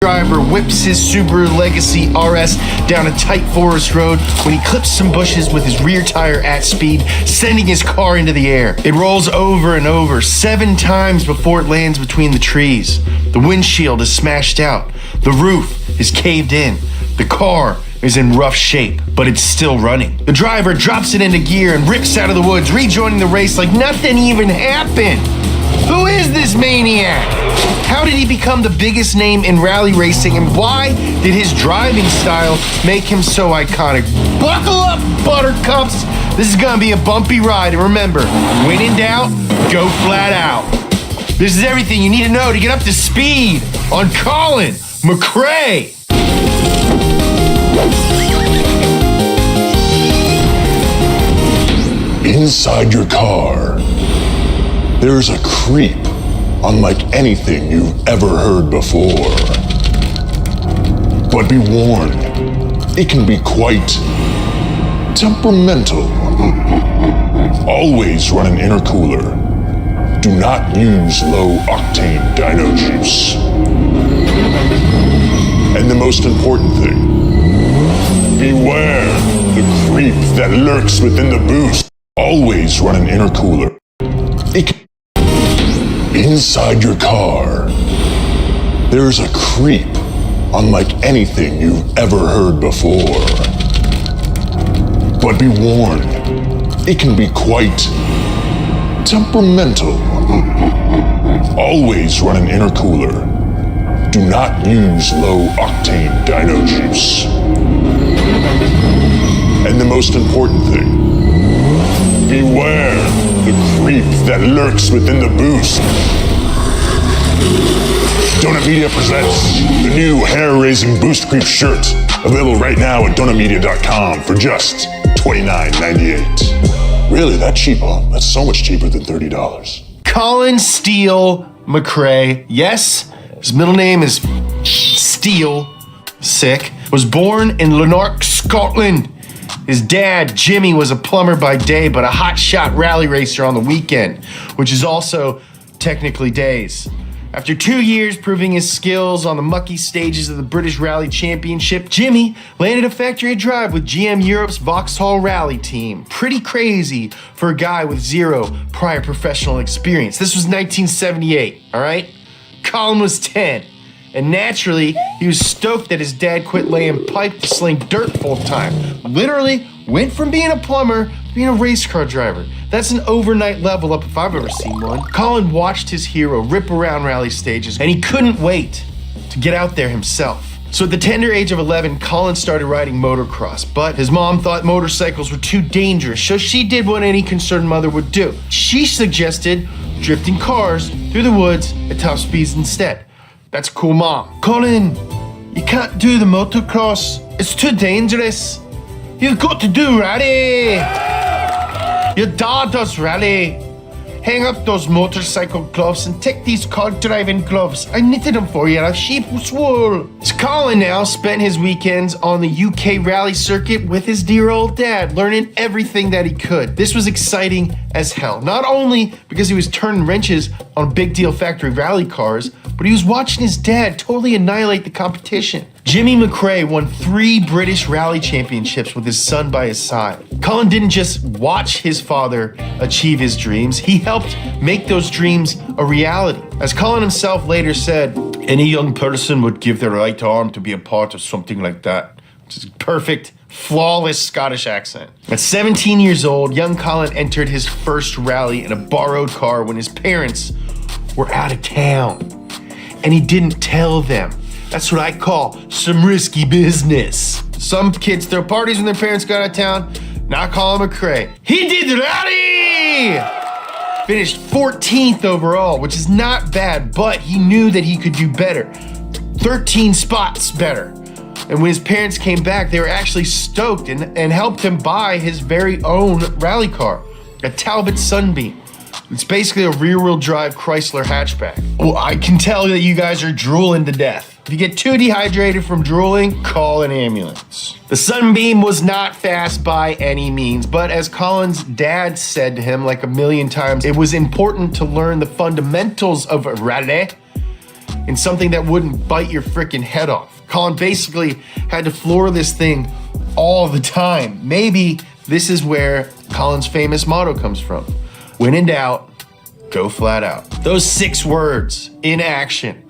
Driver whips his Subaru Legacy RS down a tight forest road when he clips some bushes with his rear tire at speed, sending his car into the air. It rolls over and over 7 times before it lands between the trees. The windshield is smashed out. The roof is caved in. The car is in rough shape, but it's still running. The driver drops it into gear and rips out of the woods, rejoining the race like nothing even happened. Who is this maniac? How did he become the biggest name in rally racing, and why did his driving style make him so iconic? Buckle up, buttercups! This is gonna be a bumpy ride, and remember, when in doubt, go flat out. This is everything you need to know to get up to speed on Colin McRae. Inside your car, there's a creep unlike anything you've ever heard before. But be warned, it can be quite temperamental. Always run an intercooler. Do not use low-octane dyno juice. And the most important thing, beware the creep that lurks within the boost. Always run an intercooler. Inside your car, there's a creep unlike anything you've ever heard before. But be warned, it can be quite temperamental. Always run an intercooler. Do not use low-octane dyno juice. And the most important thing, beware the creep that lurks within the boost. Donut Media presents the new hair-raising Boost Creep shirt, available right now at donutmedia.com for just $29.98. Really, that cheap, huh? That's so much cheaper than $30. Colin Steele McRae, yes, his middle name is Steele, sick, was born in Lanark, Scotland. His dad, Jimmy, was a plumber by day, but a hotshot rally racer on the weekend, which is also technically days. After 2 years proving his skills on the mucky stages of the British Rally Championship, Jimmy landed a factory drive with GM Europe's Vauxhall Rally team. Pretty crazy for a guy with 0 prior professional experience. This was 1978, all right? Colin was 10. And naturally, he was stoked that his dad quit laying pipe to sling dirt full time. Literally went from being a plumber to being a race car driver. That's an overnight level up if I've ever seen one. Colin watched his hero rip around rally stages, and he couldn't wait to get out there himself. So at the tender age of 11, Colin started riding motocross, but his mom thought motorcycles were too dangerous, so she did what any concerned mother would do. She suggested drifting cars through the woods at top speeds instead. That's cool, Mom. Colin, you can't do the motocross. It's too dangerous. You've got to do rally. Your dad does rally. Hang up those motorcycle gloves and take these car driving gloves. I knitted them for you out of sheep's wool. So Colin now spent his weekends on the UK rally circuit with his dear old dad, learning everything that he could. This was exciting as hell. Not only because he was turning wrenches on big deal factory rally cars, but he was watching his dad totally annihilate the competition. Jimmy McRae won 3 British Rally Championships with his son by his side. Colin didn't just watch his father achieve his dreams, he helped make those dreams a reality. As Colin himself later said, any young person would give their right arm to be a part of something like that. Which is perfect, flawless Scottish accent. At 17 years old, young Colin entered his first rally in a borrowed car when his parents were out of town. And he didn't tell them. That's what I call some risky business. Some kids throw parties when their parents go out of town. Not Colin McRae. He did the rally! Finished 14th overall, which is not bad, but he knew that he could do better. 13 spots better. And when his parents came back, they were actually stoked and helped him buy his very own rally car, a Talbot Sunbeam. It's basically a rear-wheel drive Chrysler hatchback. Well, I can tell that you guys are drooling to death. If you get too dehydrated from drooling, call an ambulance. The Sunbeam was not fast by any means, but as Colin's dad said to him like a million times, it was important to learn the fundamentals of a rally and something that wouldn't bite your freaking head off. Colin basically had to floor this thing all the time. Maybe this is where Colin's famous motto comes from. When in doubt, go flat out. Those 6 words in action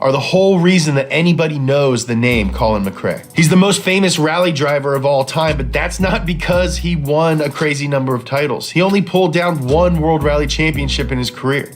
are the whole reason that anybody knows the name Colin McRae. He's the most famous rally driver of all time, but that's not because he won a crazy number of titles. He only pulled down 1 World Rally Championship in his career.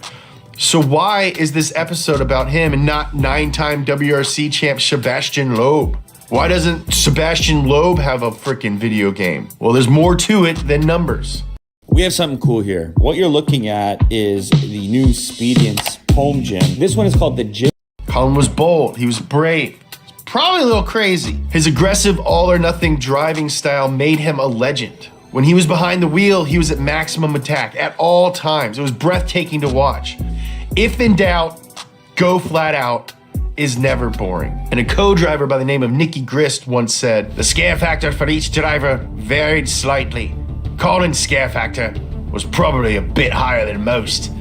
So why is this episode about him and not 9-time WRC champ Sebastian Loeb? Why doesn't Sebastian Loeb have a freaking video game? Well, there's more to it than numbers. We have something cool here. What you're looking at is the new Spediance home gym. This one is called the Gym. Colin was bold, he was brave, probably a little crazy. His aggressive all-or-nothing driving style made him a legend. When he was behind the wheel, he was at maximum attack at all times. It was breathtaking to watch. If in doubt, go flat out is never boring. And a co-driver by the name of Nicky Grist once said, the scare factor for each driver varied slightly. Colin's scare factor was probably a bit higher than most.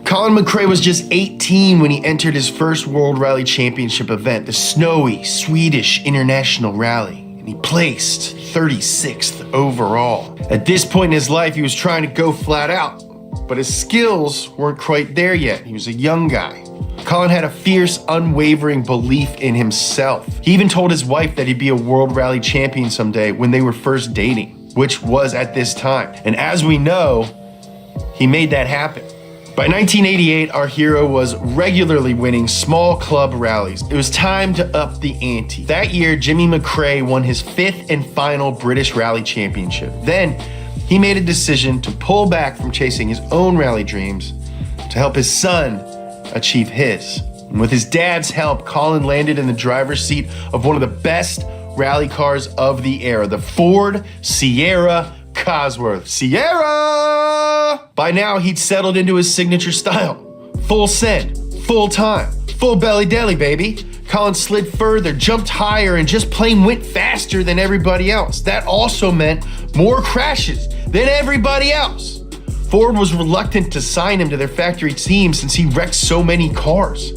Colin McRae was just 18 when he entered his first World Rally Championship event, the snowy Swedish International Rally, and he placed 36th overall. At this point in his life, he was trying to go flat out, but his skills weren't quite there yet. He was a young guy. Colin had a fierce, unwavering belief in himself. He even told his wife that he'd be a World Rally champion someday when they were first dating, which was at this time. And as we know, he made that happen. By 1988, our hero was regularly winning small club rallies. It was time to up the ante. That year, Jimmy McRae won his 5th and final British Rally Championship. Then, he made a decision to pull back from chasing his own rally dreams to help his son achieve his. And with his dad's help, Colin landed in the driver's seat of one of the best rally cars of the era, the Ford Sierra Cosworth. Sierra! By now, he'd settled into his signature style. Full send, full time, full belly deli, baby. Colin slid further, jumped higher, and just plain went faster than everybody else. That also meant more crashes than everybody else. Ford was reluctant to sign him to their factory team since he wrecked so many cars.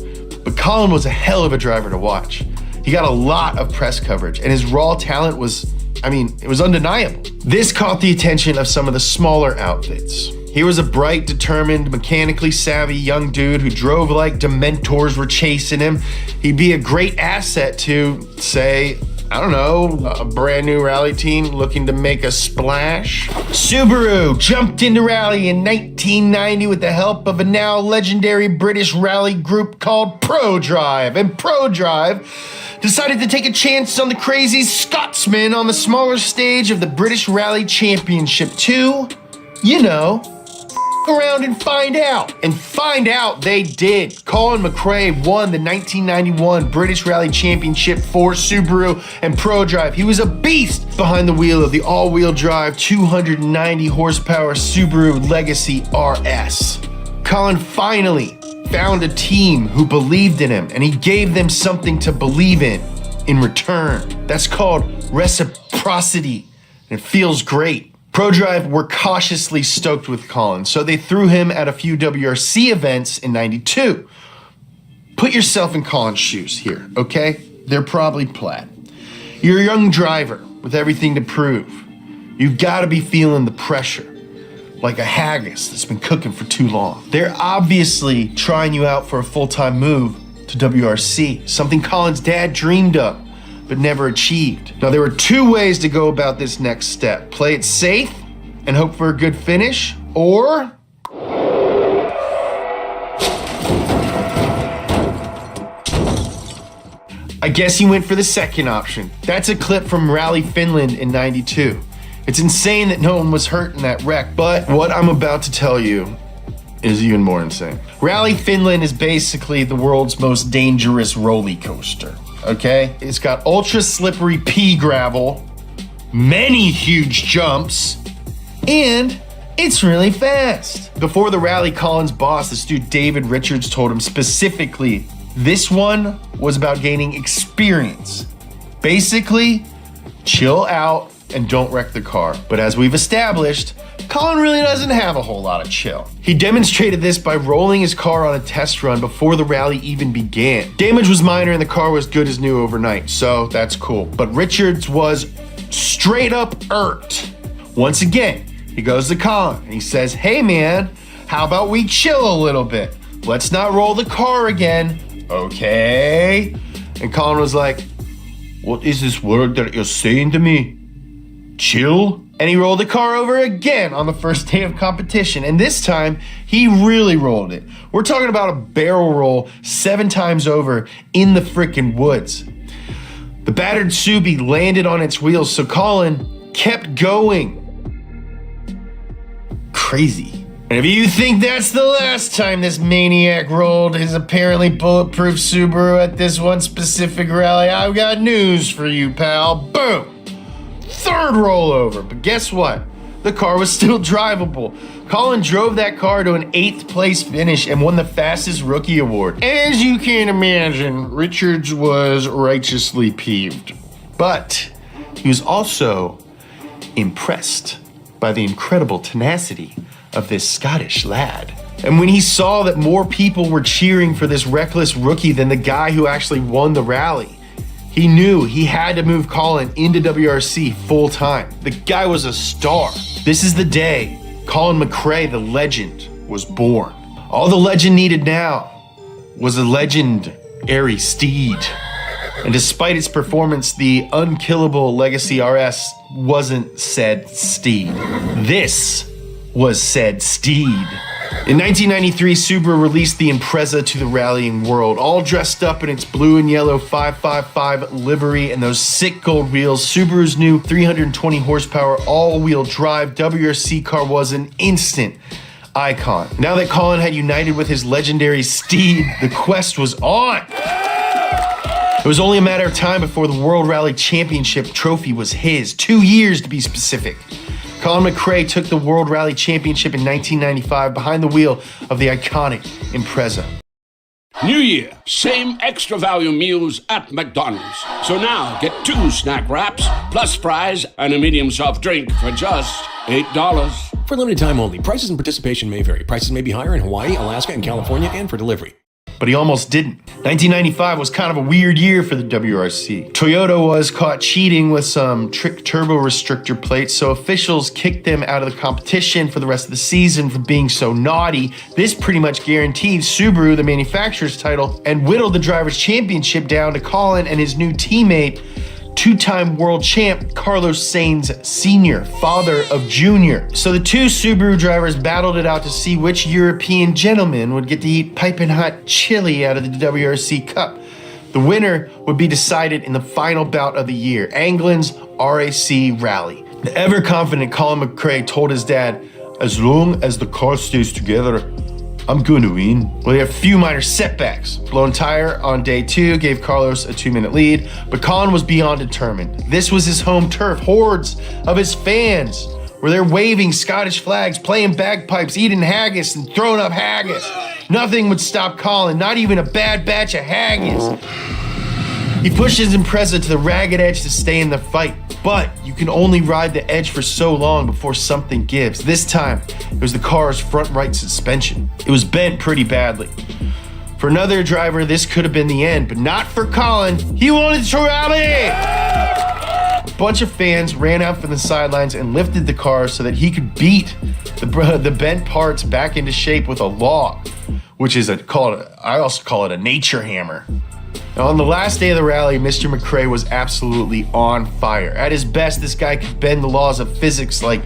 But Colin was a hell of a driver to watch. He got a lot of press coverage, and his raw talent was, it was undeniable. This caught the attention of some of the smaller outfits. He was a bright, determined, mechanically savvy young dude who drove like Dementors were chasing him. He'd be a great asset to, say, a brand new rally team looking to make a splash. Subaru jumped into rally in 1990 with the help of a now legendary British rally group called ProDrive. And ProDrive decided to take a chance on the crazy Scotsman on the smaller stage of the British Rally Championship to, around and find out. And find out they did. Colin McRae won the 1991 British Rally Championship for Subaru and ProDrive. He was a beast behind the wheel of the all-wheel drive 290 horsepower Subaru Legacy RS. Colin finally found a team who believed in him, and he gave them something to believe in return. That's called reciprocity, and it feels great. ProDrive were cautiously stoked with Colin, so they threw him at a few WRC events in '92. Put yourself in Colin's shoes here, okay? They're probably plaid. You're a young driver with everything to prove. You've got to be feeling the pressure, like a haggis that's been cooking for too long. They're obviously trying you out for a full-time move to WRC, something Colin's dad dreamed of, but never achieved. Now, there were two ways to go about this next step. Play it safe and hope for a good finish, or I guess he went for the second option. That's a clip from Rally Finland in '92. It's insane that no one was hurt in that wreck, but what I'm about to tell you is even more insane. Rally Finland is basically the world's most dangerous roller coaster, okay? It's got ultra slippery pea gravel, many huge jumps, and it's really fast. Before the rally, Colin's boss, this dude David Richards, told him specifically, this one was about gaining experience. Basically, chill out and don't wreck the car. But as we've established, Colin really doesn't have a whole lot of chill. He demonstrated this by rolling his car on a test run before the rally even began. Damage was minor and the car was good as new overnight, so that's cool. But Richards was straight up irked. Once again, he goes to Colin and he says, hey man, how about we chill a little bit? Let's not roll the car again, okay? And Colin was like, what is this word that you're saying to me? Chill? And he rolled the car over again on the first day of competition. And this time, he really rolled it. We're talking about a barrel roll 7 times over in the frickin' woods. The battered Subi landed on its wheels, so Colin kept going. Crazy. And if you think that's the last time this maniac rolled his apparently bulletproof Subaru at this one specific rally, I've got news for you, pal. Boom! Third rollover, but guess what? The car was still drivable. Colin drove that car to an 8th place finish and won the fastest rookie award. As you can imagine, Richards was righteously peeved. But he was also impressed by the incredible tenacity of this Scottish lad. And when he saw that more people were cheering for this reckless rookie than the guy who actually won the rally, he knew he had to move Colin into WRC full time. The guy was a star. This is the day Colin McRae, the legend, was born. All the legend needed now was a legendary steed. And despite its performance, the unkillable Legacy RS wasn't said steed. This was said steed. In 1993, Subaru released the Impreza to the rallying world, all dressed up in its blue and yellow 555 livery and those sick gold wheels. Subaru's new 320 horsepower all-wheel drive WRC car was an instant icon. Now that Colin had united with his legendary steed, the quest was on. It was only a matter of time before the World Rally Championship trophy was his, 2 years to be specific. Colin McRae took the World Rally Championship in 1995 behind the wheel of the iconic Impreza. New Year, same extra value meals at McDonald's. So now get 2 snack wraps, plus fries, and a medium soft drink for just $8. For limited time only, prices and participation may vary. Prices may be higher in Hawaii, Alaska, and California, and for delivery. But he almost didn't. 1995 was kind of a weird year for the WRC. Toyota was caught cheating with some trick turbo restrictor plates, so officials kicked them out of the competition for the rest of the season for being so naughty. This pretty much guaranteed Subaru the manufacturer's title and whittled the Drivers' Championship down to Colin and his new teammate, 2-time world champ Carlos Sainz Sr., father of Junior. So the 2 Subaru drivers battled it out to see which European gentleman would get to eat piping hot chili out of the WRC Cup. The winner would be decided in the final bout of the year, Anglin's RAC Rally. The ever-confident Colin McRae told his dad, as long as the car stays together, I'm going to win. Well, he had a few minor setbacks. Blown tire on day 2 gave Carlos a 2-minute lead, but Colin was beyond determined. This was his home turf. Hordes of his fans were there waving Scottish flags, playing bagpipes, eating haggis, and throwing up haggis. Nothing would stop Colin, not even a bad batch of haggis. He pushed his Impreza to the ragged edge to stay in the fight. But you can only ride the edge for so long before something gives. This time, it was the car's front right suspension. It was bent pretty badly. For another driver, this could have been the end, but not for Colin. He wanted to rally! A bunch of fans ran out from the sidelines and lifted the car so that he could beat the bent parts back into shape with a log, which is I also call it a nature hammer. Now, on the last day of the rally, Mr. McRae was absolutely on fire. At his best, this guy could bend the laws of physics like,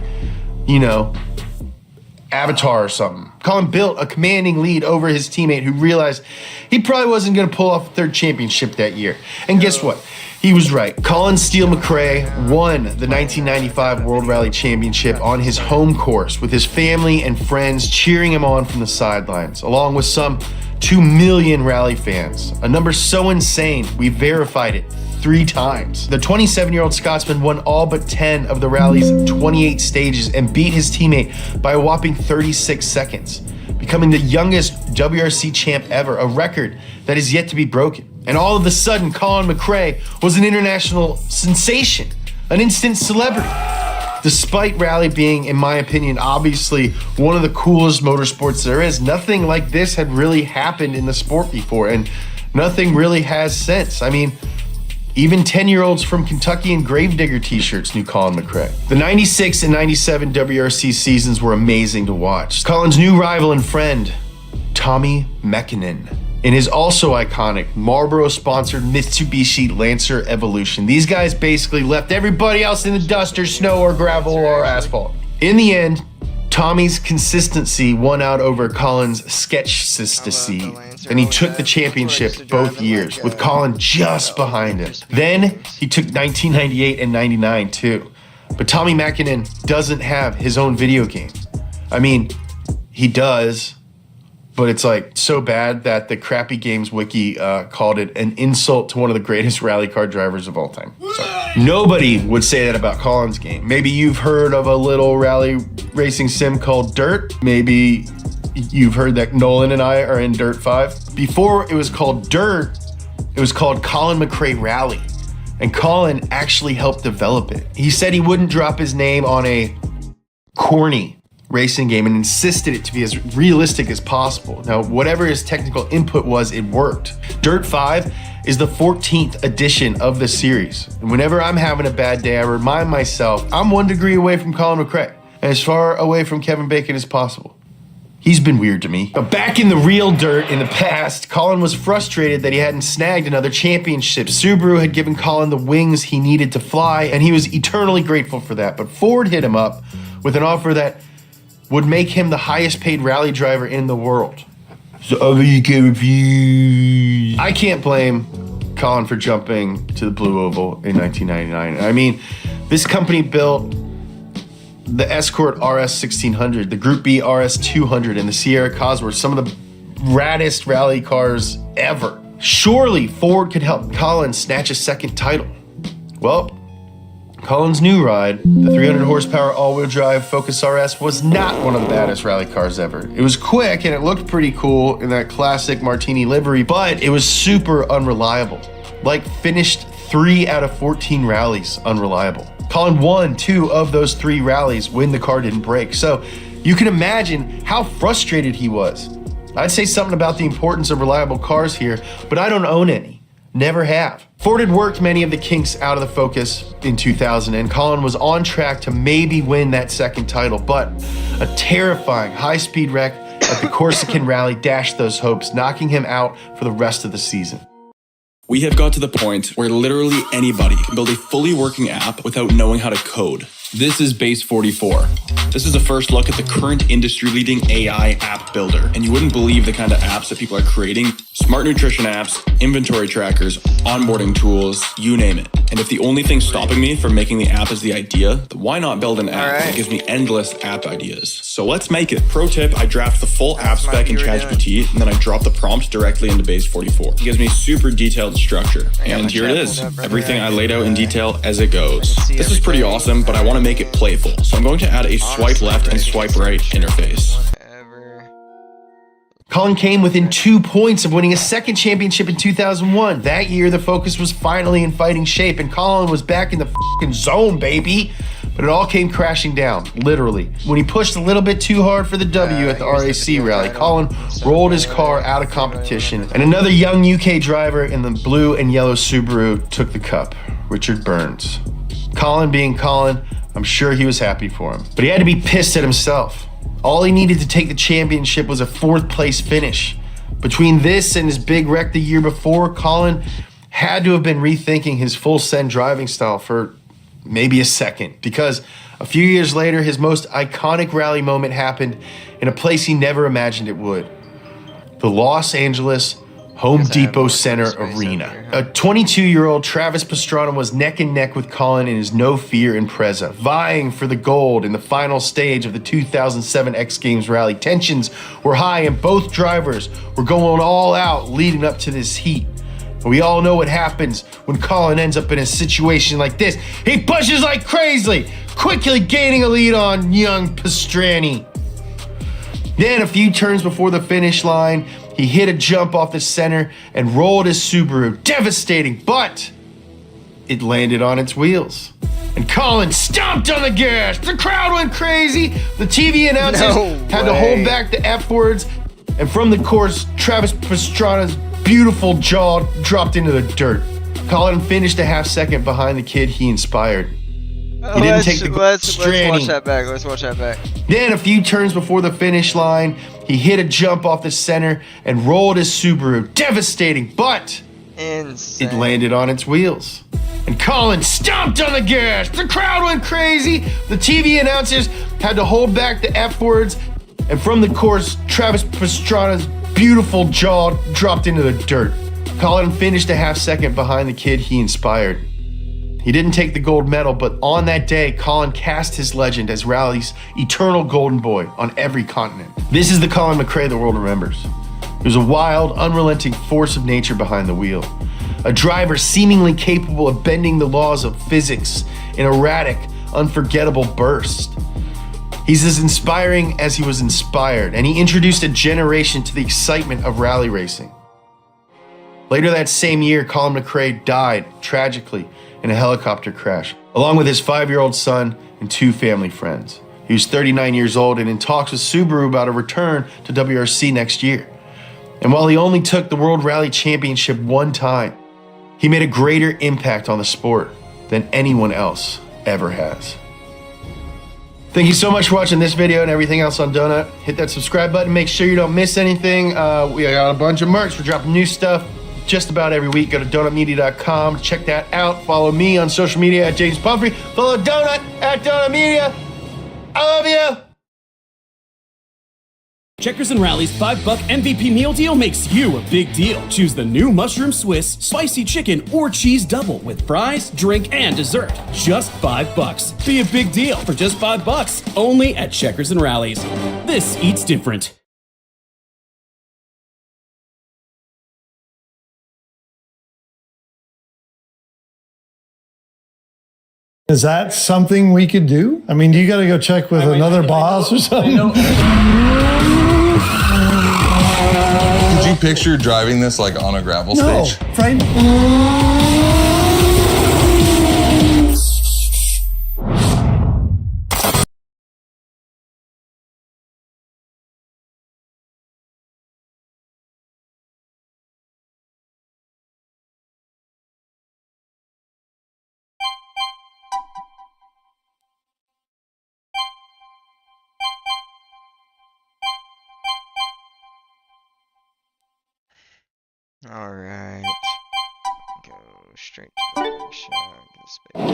Avatar or something. Colin built a commanding lead over his teammate who realized he probably wasn't going to pull off a third championship that year. And guess what? He was right. Colin Steele McRae won the 1995 World Rally Championship on his home course with his family and friends cheering him on from the sidelines, along with some 2 million rally fans. A number so insane, we verified it 3 times. The 27-year-old Scotsman won all but 10 of the rally's 28 stages and beat his teammate by a whopping 36 seconds, becoming the youngest WRC champ ever, a record that is yet to be broken. And all of a sudden, Colin McRae was an international sensation, an instant celebrity. Despite rally being, in my opinion, obviously one of the coolest motorsports there is, nothing like this had really happened in the sport before, and nothing really has since. I mean, even 10-year-olds from Kentucky and Gravedigger t-shirts knew Colin McRae. The 96 and 97 WRC seasons were amazing to watch. Colin's new rival and friend, Tommy Mäkinen, in his also iconic Marlboro-sponsored Mitsubishi Lancer Evolution. These guys basically left everybody else in the dust or snow or gravel or asphalt. In the end, Tommy's consistency won out over Colin's sketch-sistacy, and he took the championship both years, with Colin just behind him. Then he took 1998 and 99 too. But Tommy Mäkinen doesn't have his own video game. I mean, he does, but it's like so bad that the Crappy Games Wiki called it an insult to one of the greatest rally car drivers of all time. So, nobody would say that about Colin's game. Maybe you've heard of a little rally racing sim called Dirt. Maybe you've heard that Nolan and I are in Dirt 5. Before it was called Dirt, it was called Colin McRae Rally. And Colin actually helped develop it. He said he wouldn't drop his name on a corny racing game and insisted it to be as realistic as possible. Now, whatever his technical input was, it worked. Dirt 5 is the 14th edition of the series. And whenever I'm having a bad day, I remind myself I'm 1 degree away from Colin McRae and as far away from Kevin Bacon as possible. He's been weird to me. But back in the real dirt in the past, Colin was frustrated that he hadn't snagged another championship. Subaru had given Colin the wings he needed to fly, and he was eternally grateful for that. But Ford hit him up with an offer that would make him the highest paid rally driver in the world. So I can't blame Colin for jumping to the Blue Oval in 1999. I mean, this company built the Escort RS 1600, the Group B RS 200, and the Sierra Cosworth, some of the raddest rally cars ever. Surely Ford could help Colin snatch a second title. Well, Colin's new ride, the 300 horsepower all-wheel drive Focus RS, was not one of the baddest rally cars ever. It was quick and it looked pretty cool in that classic Martini livery, but it was super unreliable. Like finished 3 out of 14 rallies unreliable. Colin won 2 of those 3 rallies when the car didn't break. So you can imagine how frustrated he was. I'd say something about the importance of reliable cars here, but I don't own any. Never have. Ford had worked many of the kinks out of the Focus in 2000, and Colin was on track to maybe win that second title, but a terrifying high-speed wreck at the Corsican Rally dashed those hopes, knocking him out for the rest of the season. We have got to the point where literally anybody can build a fully working app without knowing how to code. This is Base 44. This is a first look at the current industry-leading AI app builder, and you wouldn't believe the kind of apps that people are creating. Smart nutrition apps, inventory trackers, onboarding tools, you name it. And if the only thing stopping me from making the app is the idea, then why not build an app that gives me endless app ideas? So let's make it. Pro tip, I draft the full app spec in ChatGPT, and then I drop the prompt directly into Base 44. It gives me super detailed structure. And here it is. Everything I laid out in detail as it goes. This is pretty awesome, but I want to make it playful. So I'm going to add a swipe left and swipe right interface. Colin came within 2 points of winning a second championship in 2001. That year, the focus was finally in fighting shape, and Colin was back in the fucking zone, baby. But it all came crashing down, literally. When he pushed a little bit too hard for the W at the RAC rally, Colin rolled his car out of competition, and another young UK driver in the blue and yellow Subaru took the cup, Richard Burns. Colin being Colin, I'm sure he was happy for him. But he had to be pissed at himself. All he needed to take the championship was a 4th place finish. Between this and his big wreck the year before, Colin had to have been rethinking his full send driving style for maybe a second, because a few years later, his most iconic rally moment happened in a place he never imagined it would. The Los Angeles Home Depot Center Arena. A 22-year-old Travis Pastrana was neck and neck with Colin in his No Fear Impreza, vying for the gold in the final stage of the 2007 X Games rally. Tensions were high and both drivers were going all out leading up to this heat. We all know what happens when Colin ends up in a situation like this. He pushes like crazy, quickly gaining a lead on young Pastrani. Then a few turns before the finish line, he hit a jump off the center and rolled his Subaru. Devastating, but it landed on its wheels. And Colin stomped on the gas. The crowd went crazy. The TV announcers had to hold back the F words. And from the course, Travis Pastrana's beautiful jaw dropped into the dirt. Colin finished a half second behind the kid he inspired. He didn't take the let's watch that back. Let's watch that back. Then a few turns before the finish line, he hit a jump off the center and rolled his Subaru. Devastating, but Insane. it landed on its wheels. And Colin stomped on the gas. The crowd went crazy. The TV announcers had to hold back the F words. And from the course, Travis Pastrana's beautiful jaw dropped into the dirt. Colin finished a half second behind the kid he inspired. He didn't take the gold medal, but on that day, Colin cast his legend as rally's eternal golden boy on every continent. This is the Colin McRae the world remembers. He was a wild, unrelenting force of nature behind the wheel. A driver seemingly capable of bending the laws of physics in erratic, unforgettable bursts. He's as inspiring as he was inspired, and he introduced a generation to the excitement of rally racing. Later that same year, Colin McRae died tragically in a helicopter crash, along with his 5-year-old son and 2 family friends. He was 39 years old and in talks with Subaru about a return to WRC next year. And while he only took the World Rally Championship 1 time, he made a greater impact on the sport than anyone else ever has. Thank you so much for watching this video and everything else on Donut. Hit that subscribe button, make sure you don't miss anything. We got a bunch of merch. We're dropping new stuff just about every week. Go to donutmedia.com, check that out. Follow me on social media at James Pumphrey. Follow Donut at Donut Media. I love you. Checkers and Rally's $5 MVP meal deal makes you a big deal. Choose the new Mushroom Swiss, Spicy Chicken, or Cheese Double with fries, drink, and dessert. Just $5. Be a big deal for just $5. Only at Checkers and Rally's. This eats different. Is that something we could do? I mean, do you got to go check with another boss or something? Could you picture driving this like on a gravel stage? No, right? Alright. Go straight to the workshop. This baby.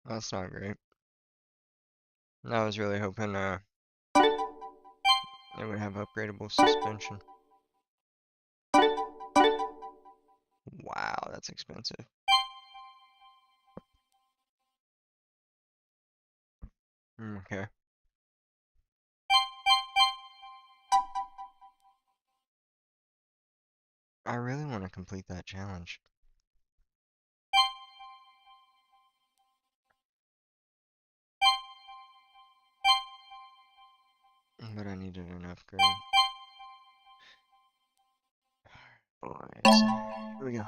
That's not great. I was really hoping it would have upgradable suspension. Wow, that's expensive. Okay. I really want to complete that challenge. But I needed an upgrade. Boys, here we go.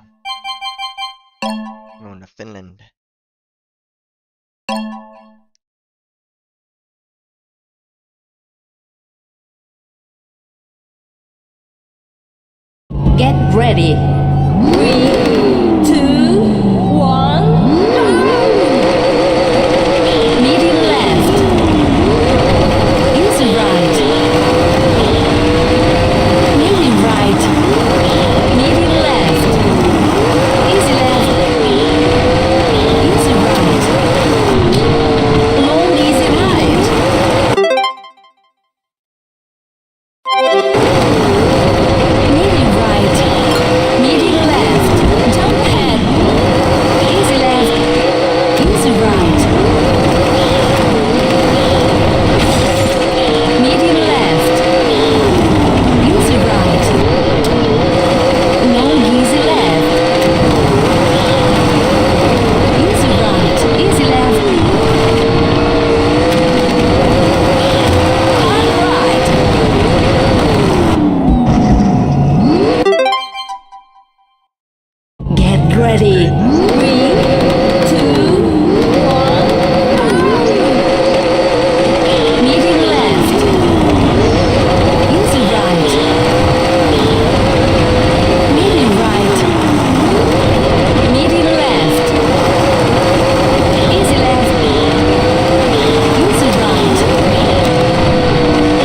Going to Finland. Get ready. 3, 2, 1. Medium left. Easy right. Medium right. Medium left. Easy left. Easy right. Long easy right. Medium right. Medium left. Jump ahead. Easy left. Easy right. Medium left. Easy right. Long easy left. Easy right. Easy left. Hard right. Get ready. 3, 2, 1. Medium left. Easy right. Medium right. Medium left. Easy left. Easy right.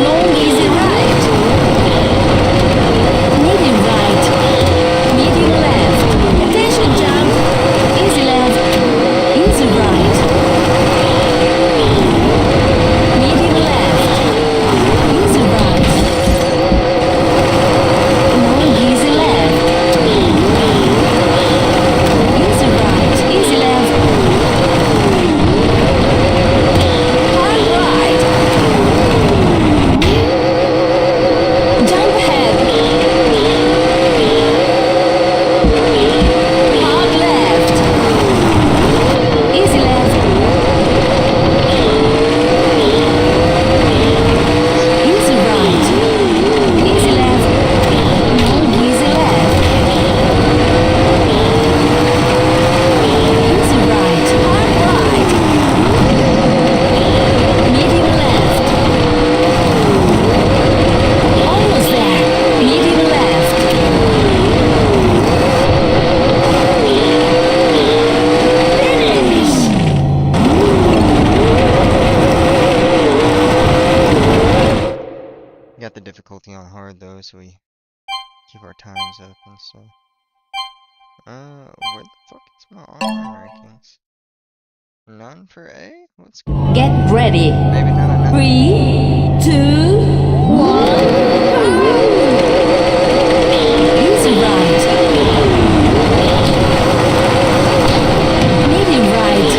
Long easy right. Medium right. Medium left. Attention jump. Easy left. Easy right. Medium left. Easy right. Long easy left. Easy right. Easy left. Hard right. Jump ahead. Hard left. Easy left. Easy right. Easy left. Long easy left. Easy right. Hard right. Medium left. Almost there. Medium left. Finish. We got the difficulty on hard though, so we keep our times up and stuff. Where the fuck is my online rankings? None for A? What's going Get ready. Maybe not enough. 3, 2, 1. Easy right. Medium right.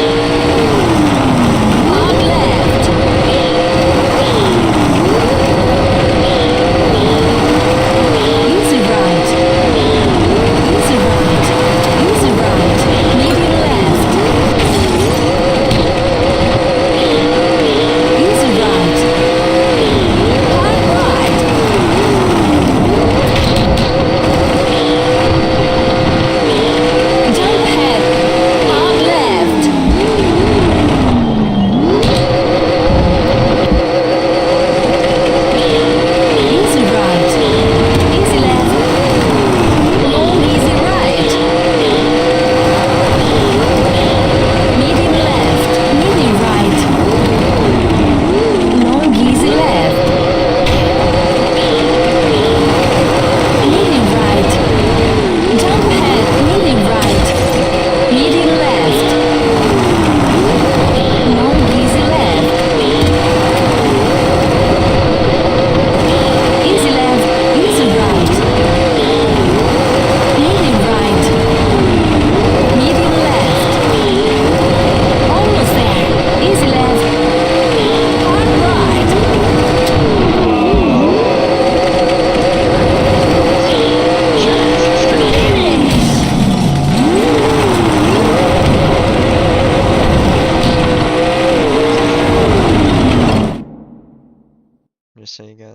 Hard left. Easy right. Easy right. Easy right. Medium left. Easy right.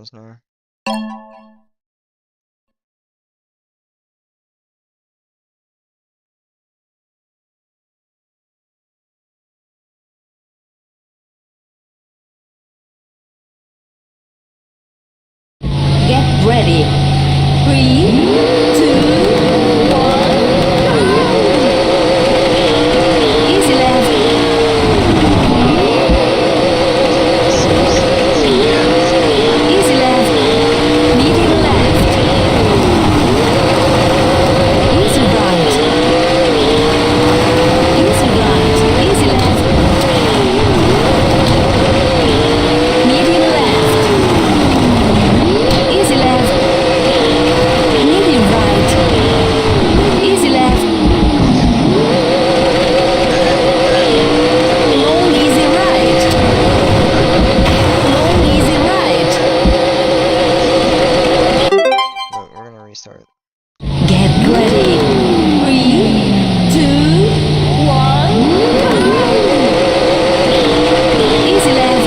is now. Get ready. 3, 2, 1. Easy left. Easy left. Medium left. Easy right. Easy right. Easy left. Medium left. Easy left. Medium right. Easy left. Long easy right. Long easy right. We're gonna restart. Get ready. 3, 2, 1. Easy left.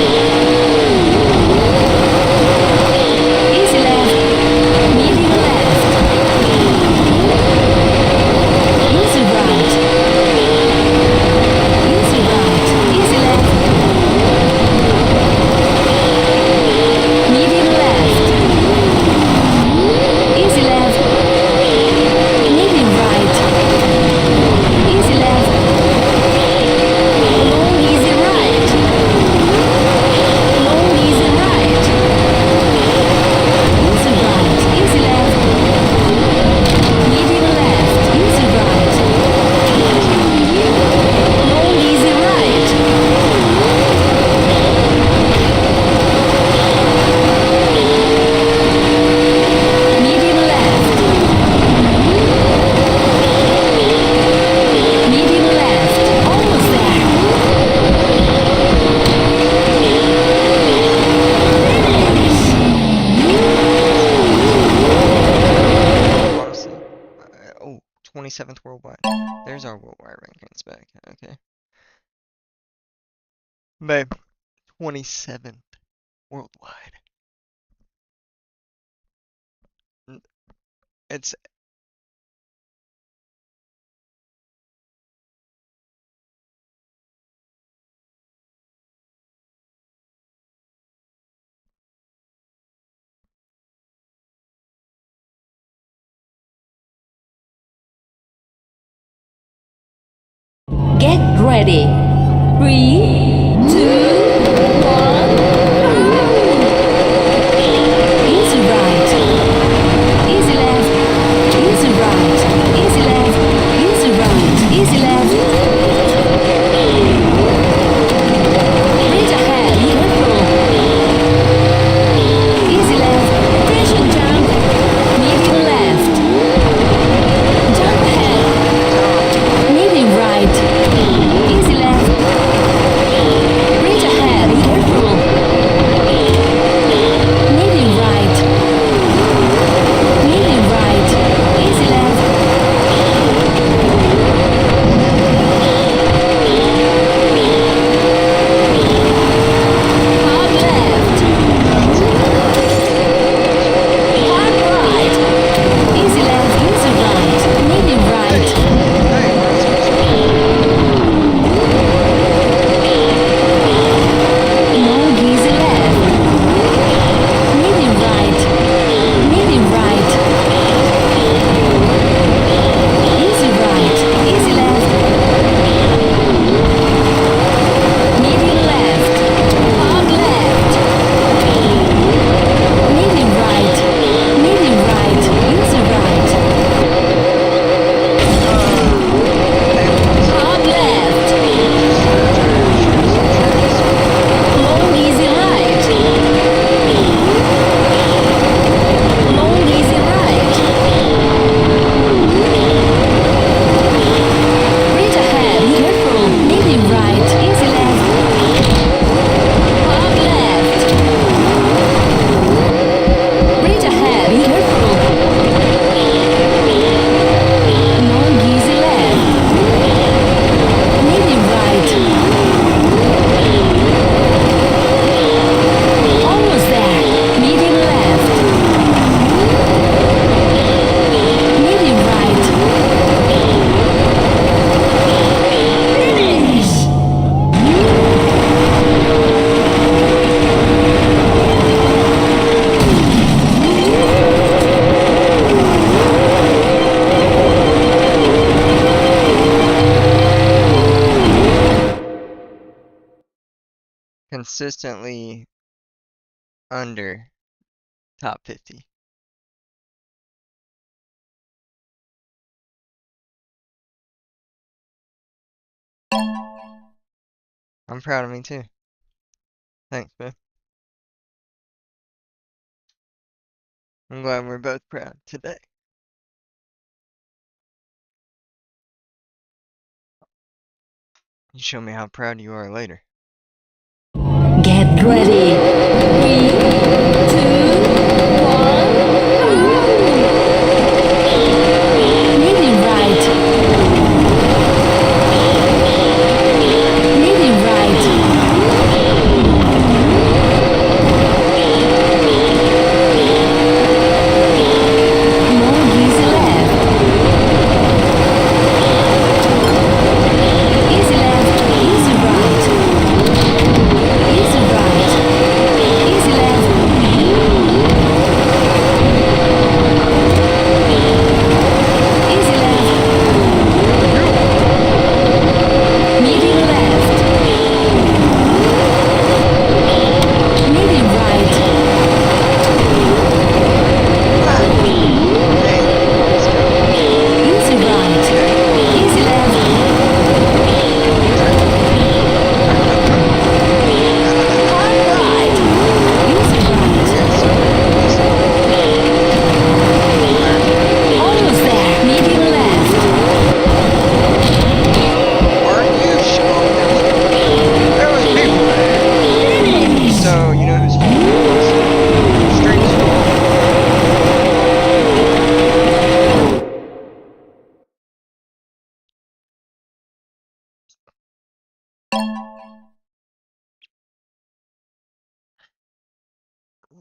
Easy left. Medium left. Easy right. Easy right. Easy left. Medium left. Easy left. Medium right. Easy left. Long easy right. Long easy right. Easy right. Easy left. Medium left. Easy right. Long easy right. Medium left. Medium left. Almost there. Honestly, 27th worldwide. There's our worldwide rankings back. Okay. Babe, 27th worldwide. It's Get ready. 3, 2, 1. Easy right. Easy left. Easy right. Easy left. Easy right. Easy left. Reach ahead. Careful. Easy left. Tension jump. Medium left. Jump ahead. Medium right. Easy left. Reach ahead. consistently under top 50. I'm proud of me too. Thanks, man. I'm glad we're both proud today. You show me how proud you are later. Get ready. 3, 2, 1. Really right. Really right. More easy left. Easy left. Easy right. Easy right. Easy left. Easy left. Medium left. Medium right. Easy right. Easy left. Hard right. Easy right. Almost there. Medium left. Are you sure there was people there? Finish. So, you know who's straight score.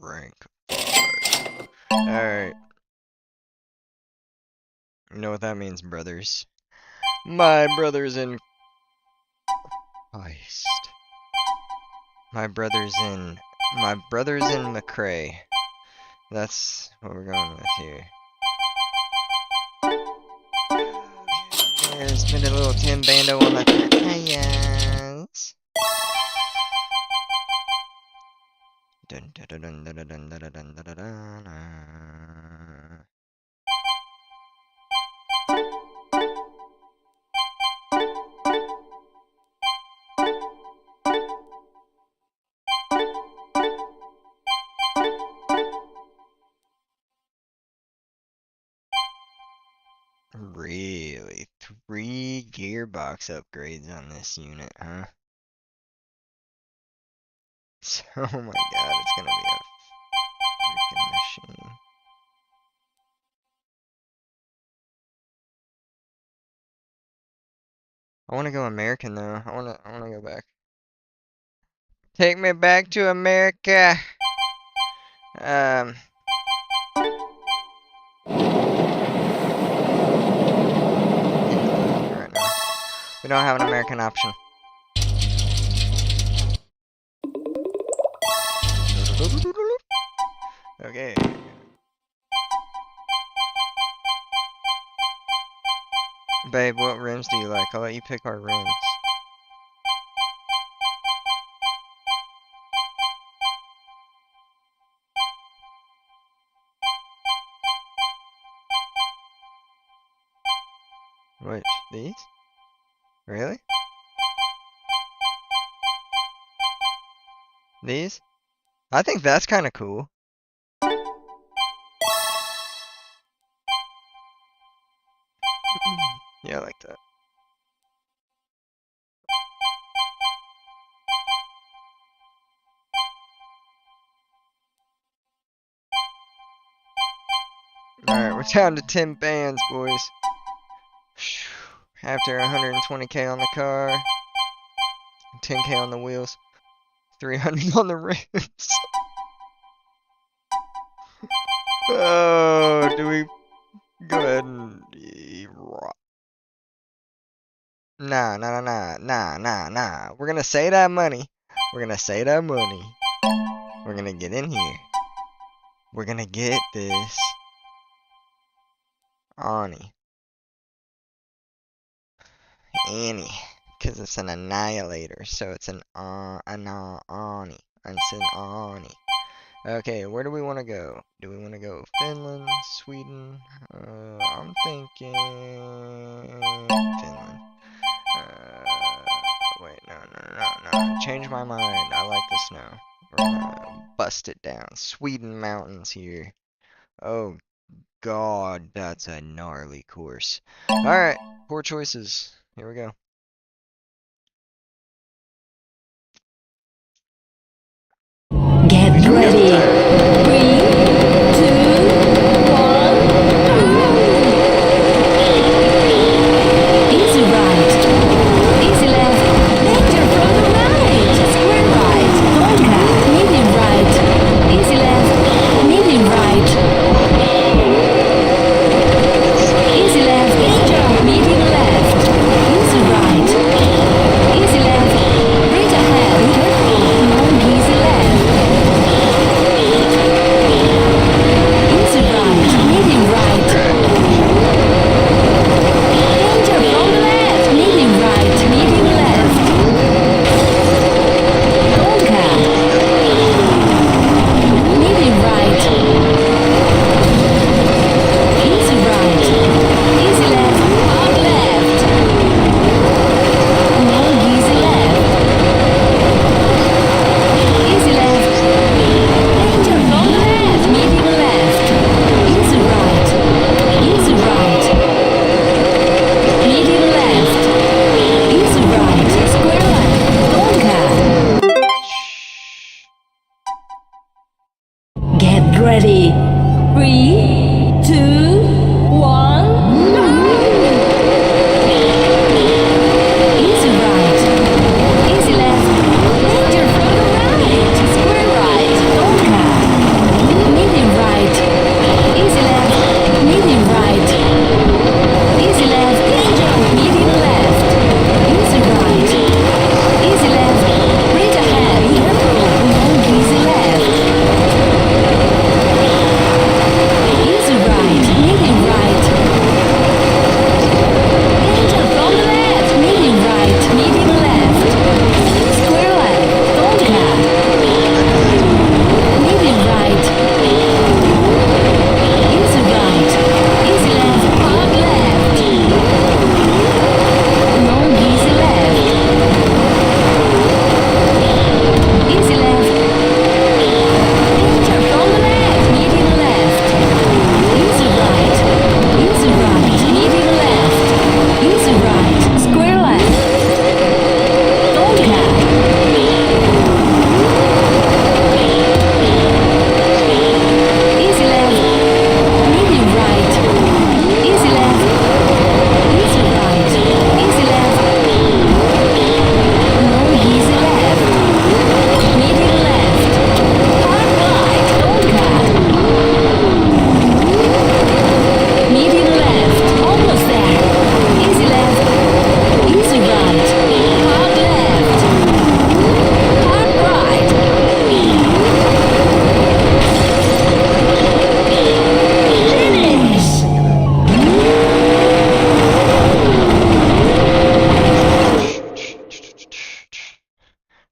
Rank 5. Alright. You know what that means, brothers. My brothers in Christ. My brothers in McCrae. That's what we're going with here. Yeah, spend a little Tim Bando on the tires. Dun dun dun dun dun dun dun dun dun dun dun dun. Really? 3 gearbox upgrades on this unit, huh? Oh my god, it's gonna be a freaking machine. I wanna go American though. I wanna go back. Take me back to America. Right now. We don't have an American option. Okay. Babe, what rims do you like? I'll let you pick our rims. Which? These? Really? These? I think that's kind of cool. Yeah, I like that. Alright, we're down to 10 bands, boys. After 120k on the car, 10k on the wheels, 300 on the rims. Oh, do we go ahead and Nah. We're gonna save that money. We're gonna save that money. We're gonna get in here. We're gonna get this Annie. because it's an annihilator, so it's an ani. It's an ani. Okay, where do we want to go? Do we want to go Finland, Sweden? I'm thinking Finland. Wait, no. Change my mind. I like the snow. We're gonna bust it down. Sweden mountains here. Oh God, that's a gnarly course. Alright, poor choices. Here we go. Get ready. 3, 2, 1. Easy right. Easy left. Danger from the right. Square right. Donka. Medium right. Easy left. Medium right. Easy left. Danger. Medium left. Easy right. Easy left. Right ahead. Long easy left. Easy right. Medium right. Danger from the left. Medium right. Medium left. Donka. Medium right. Easy right. Easy left. Hard left. Long easy left. Easy left. Danger from the left. Medium left. Easy right. Easy right. Medium left. Easy right. Square left. Donka. Get ready. 3, 2, 1. Easy right. Easy left. Danger from the right. Square right. Donka. Medium right. Easy left. Medium right. Easy left. Danger. Medium left. Easy right. Easy left. Right ahead. Long easy left. Easy right. Medium right. Danger from the left. Medium right. Medium left. Square left. Donka. Medium right. Easy right. Easy left. Hard left. Long easy left. Easy left. Danger from the left. Medium left. Easy right. Easy right. Medium left. Easy right. Square left. Donka. Easy left. Medium right. Easy left. Easy right. Easy left. Long easy left. Medium left. Hard right. Donka. Medium left. Almost there. Easy left. Easy right. Hard left. Hard right. Finish.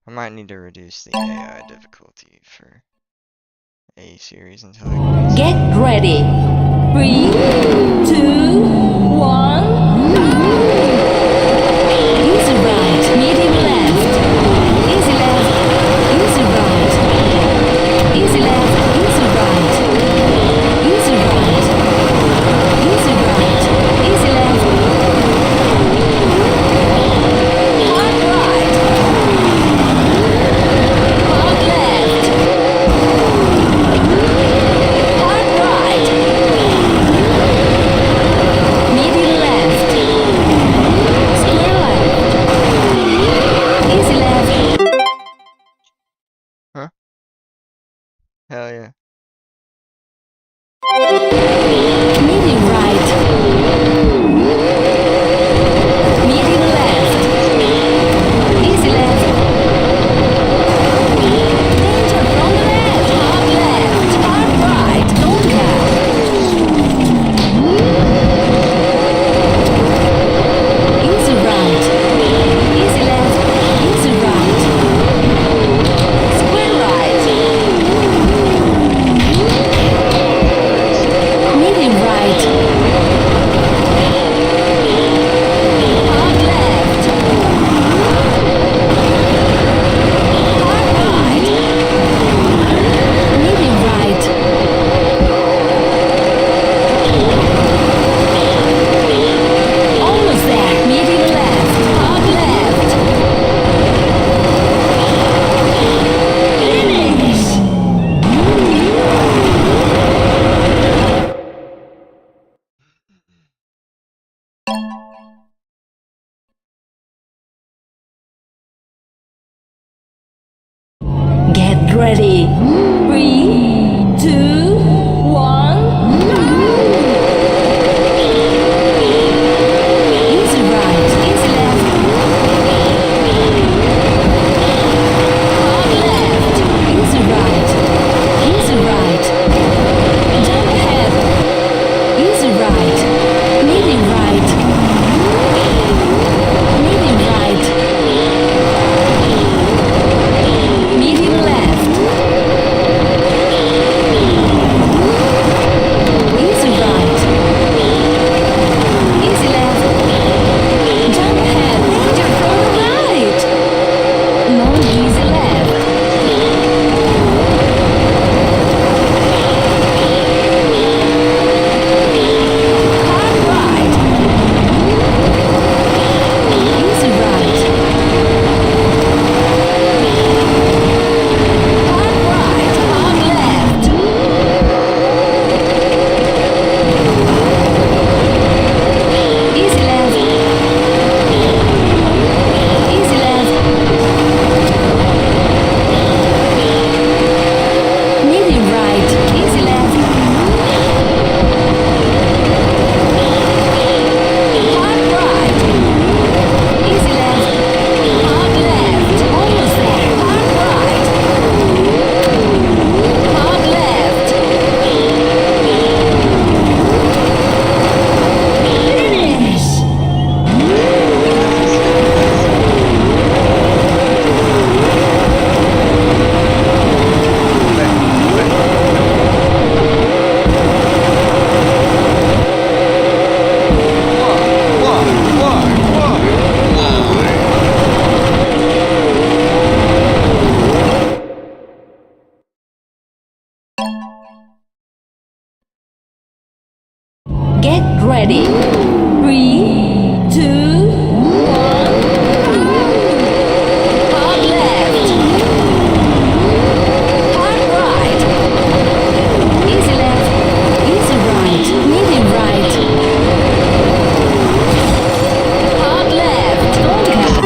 I might need to reduce the AI difficulty for A series until it Get ready. 3, 2, 1. Easy right. Medium left. Easy left. Easy right. Easy left. Easy right. Easy right. Easy right. Easy left. Hard right. Hard left. Hard right. ready. 3, 2, 1. Easy right, easy left. Hard left, easy right, easy right. Jump ahead, easy right, medium right, medium right, medium left. Easy right, easy left. Jump ahead, danger from the right. Long easy left. Hard right. Easy right. Hard right, hard left. Easy left. Easy left. Medium right. Easy left. Hard right. Easy left. Hard left. Almost there. Hard right. Hard left. Finish. Get ready. 3, 2, 1. Hard left. Hard right. Easy left. Easy right. Medium right. Hard left. Don't cut.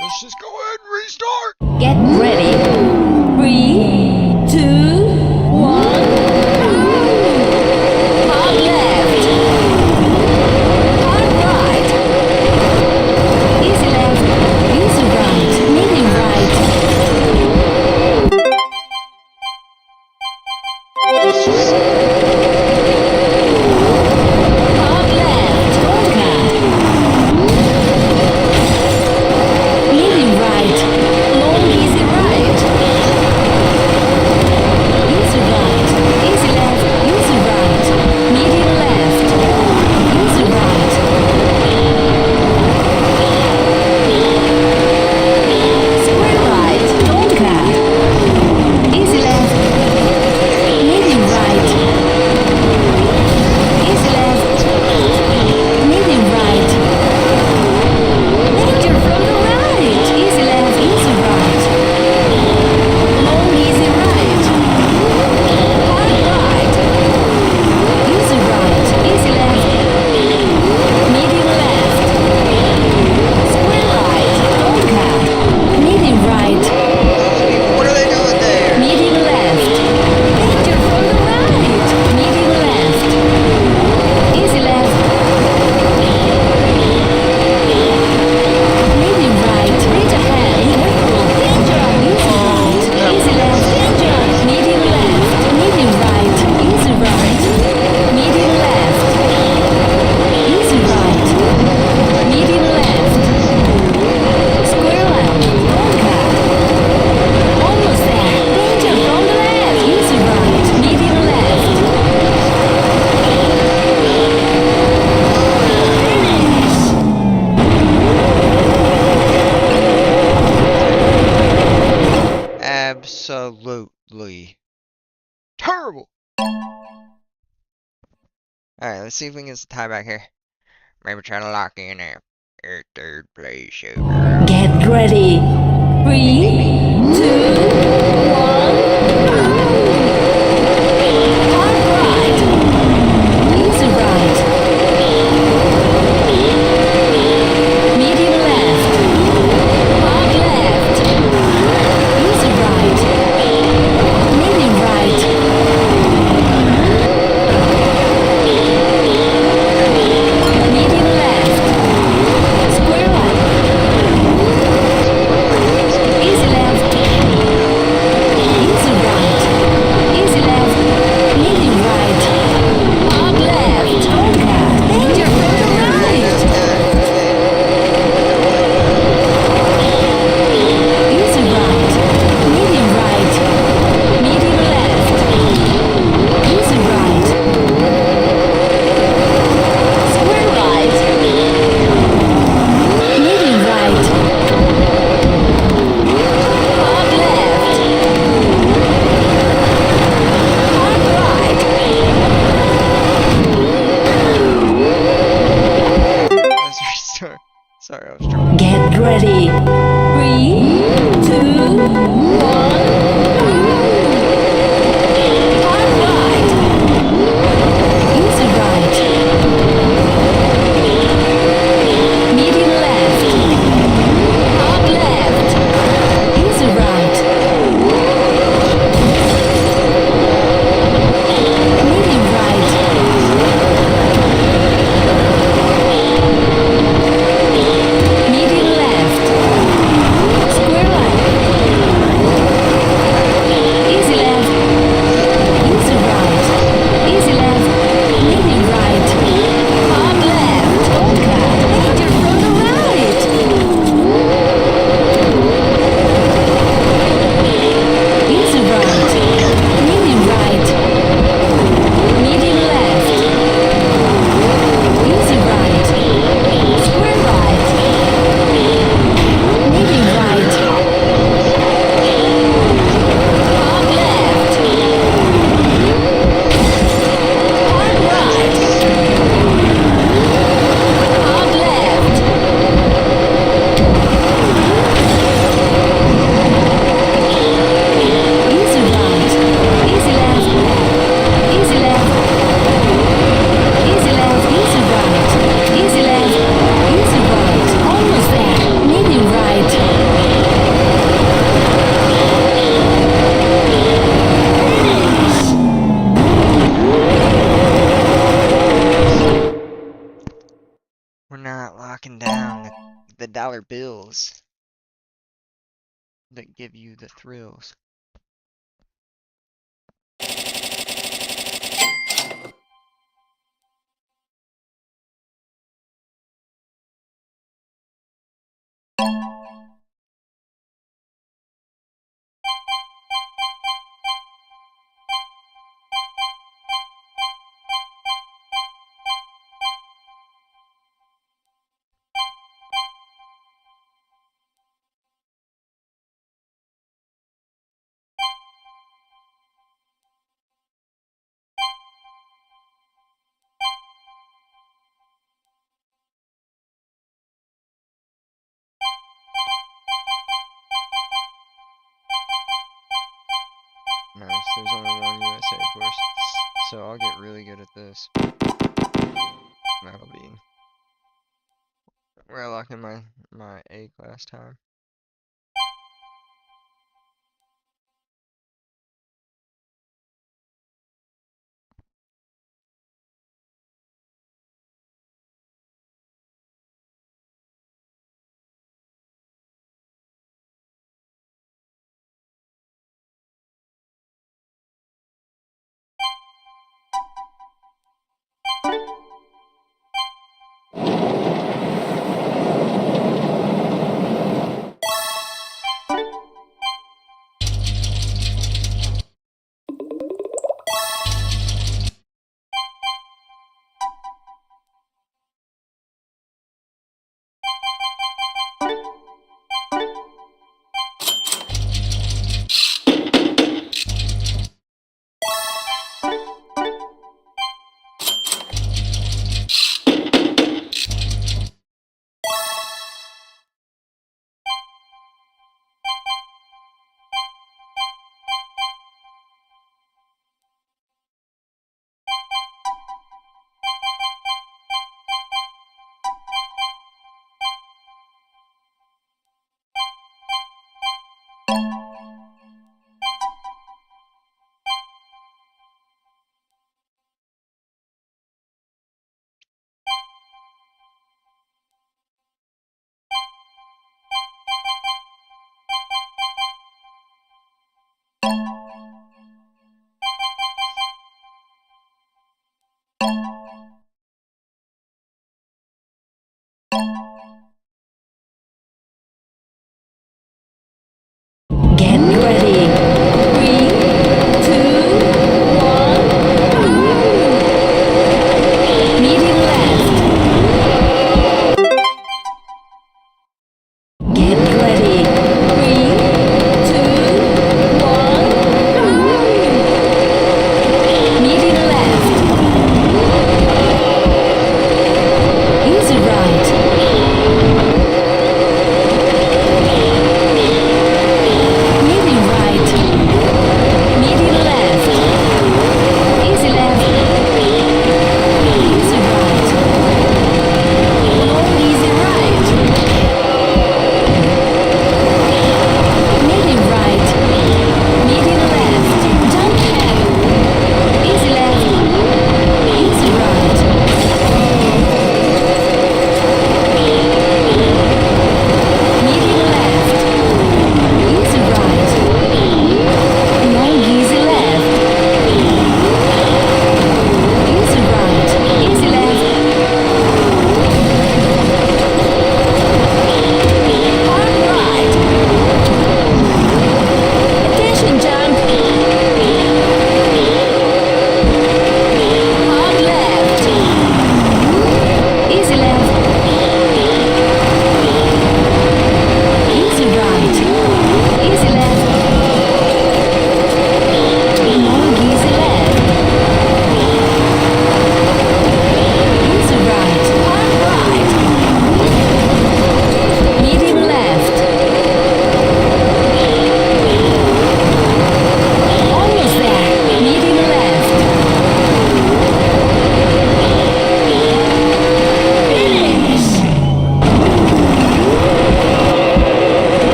Let's just go ahead and restart. Get ready. 3, 2, 1. Hard left. Hard right. Easy left. Easy right. Medium right. Let's just Hard left. Don't cut. Medium right. Long easy right. Easy right. Easy left. Easy right. Medium left. Easy right. Square right. Don't cut. Easy left. Medium right. Easy left. Medium right. Danger from the right. Easy left. Easy right. Long easy right. Hard right. Easy right. Easy left. Medium left. Square right. Don't cut. Medium right. what are they doing there? Medium left. Danger from the right. Medium left. Easy left. Medium right. Straight ahead. Careful. Danger. Easy right. Easy left. Danger. Medium left. Medium right. Easy right. Medium left. Easy right. Medium left. Square left. Don't cut. Almost there. Danger from the left. Easy right. Medium left. Finish. Absolutely terrible. Alright, let's see if we can get some tie back here. Maybe try to lock in there. Your third place over. Get ready. 3, 2, 1. Hard right. Easy right. Medium left. Hard left. Easy right. ready. 3, 2, 1. Hard right. Easy right. Medium left. Hard left. Easy right. Medium right. Medium left. Square right. Easy left. Easy right. Easy left. Medium right. Hard left. Okay. Major from the right. Easy right. Medium right. Medium left. Easy right. Square right. Medium right. Hard left. Hard right. Hard left. Easy right. Easy left. Easy left. Easy left. Easy right. Easy left. Easy right. Almost there. Medium right. We're not locking down the dollar bills that give you the thrills. Nice, there's only one USA course, so I'll get really good at this. That'll be where I lock in my A class time.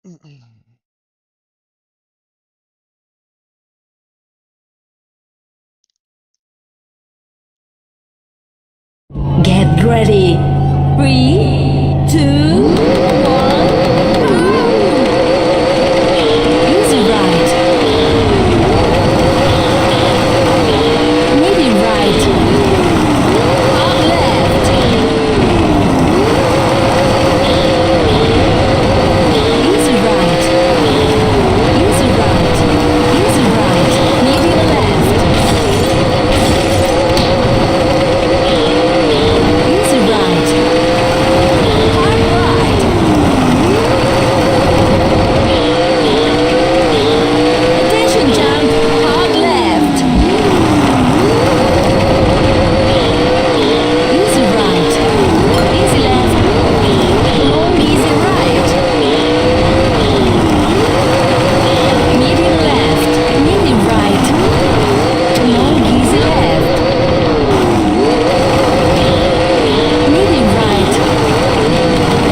Get ready. 3, 2, 1. Easy right. Medium right. Hard left. Easy right. Easy right. Easy right. Medium left. Easy right. Hard right. Attention jump. Hard left. Easy right. Easy left. Long easy right. Medium left. Medium right. Long easy left. Medium right.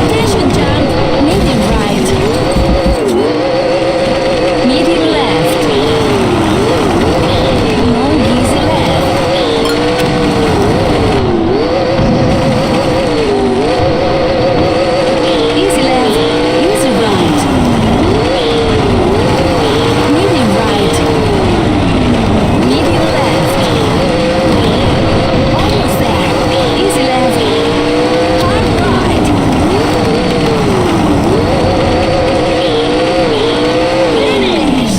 Attention jump. Medium right. Medium left. Long easy left. Easy left. Easy right. Medium right. Medium left. Almost there. Easy left. Hard right. Finish.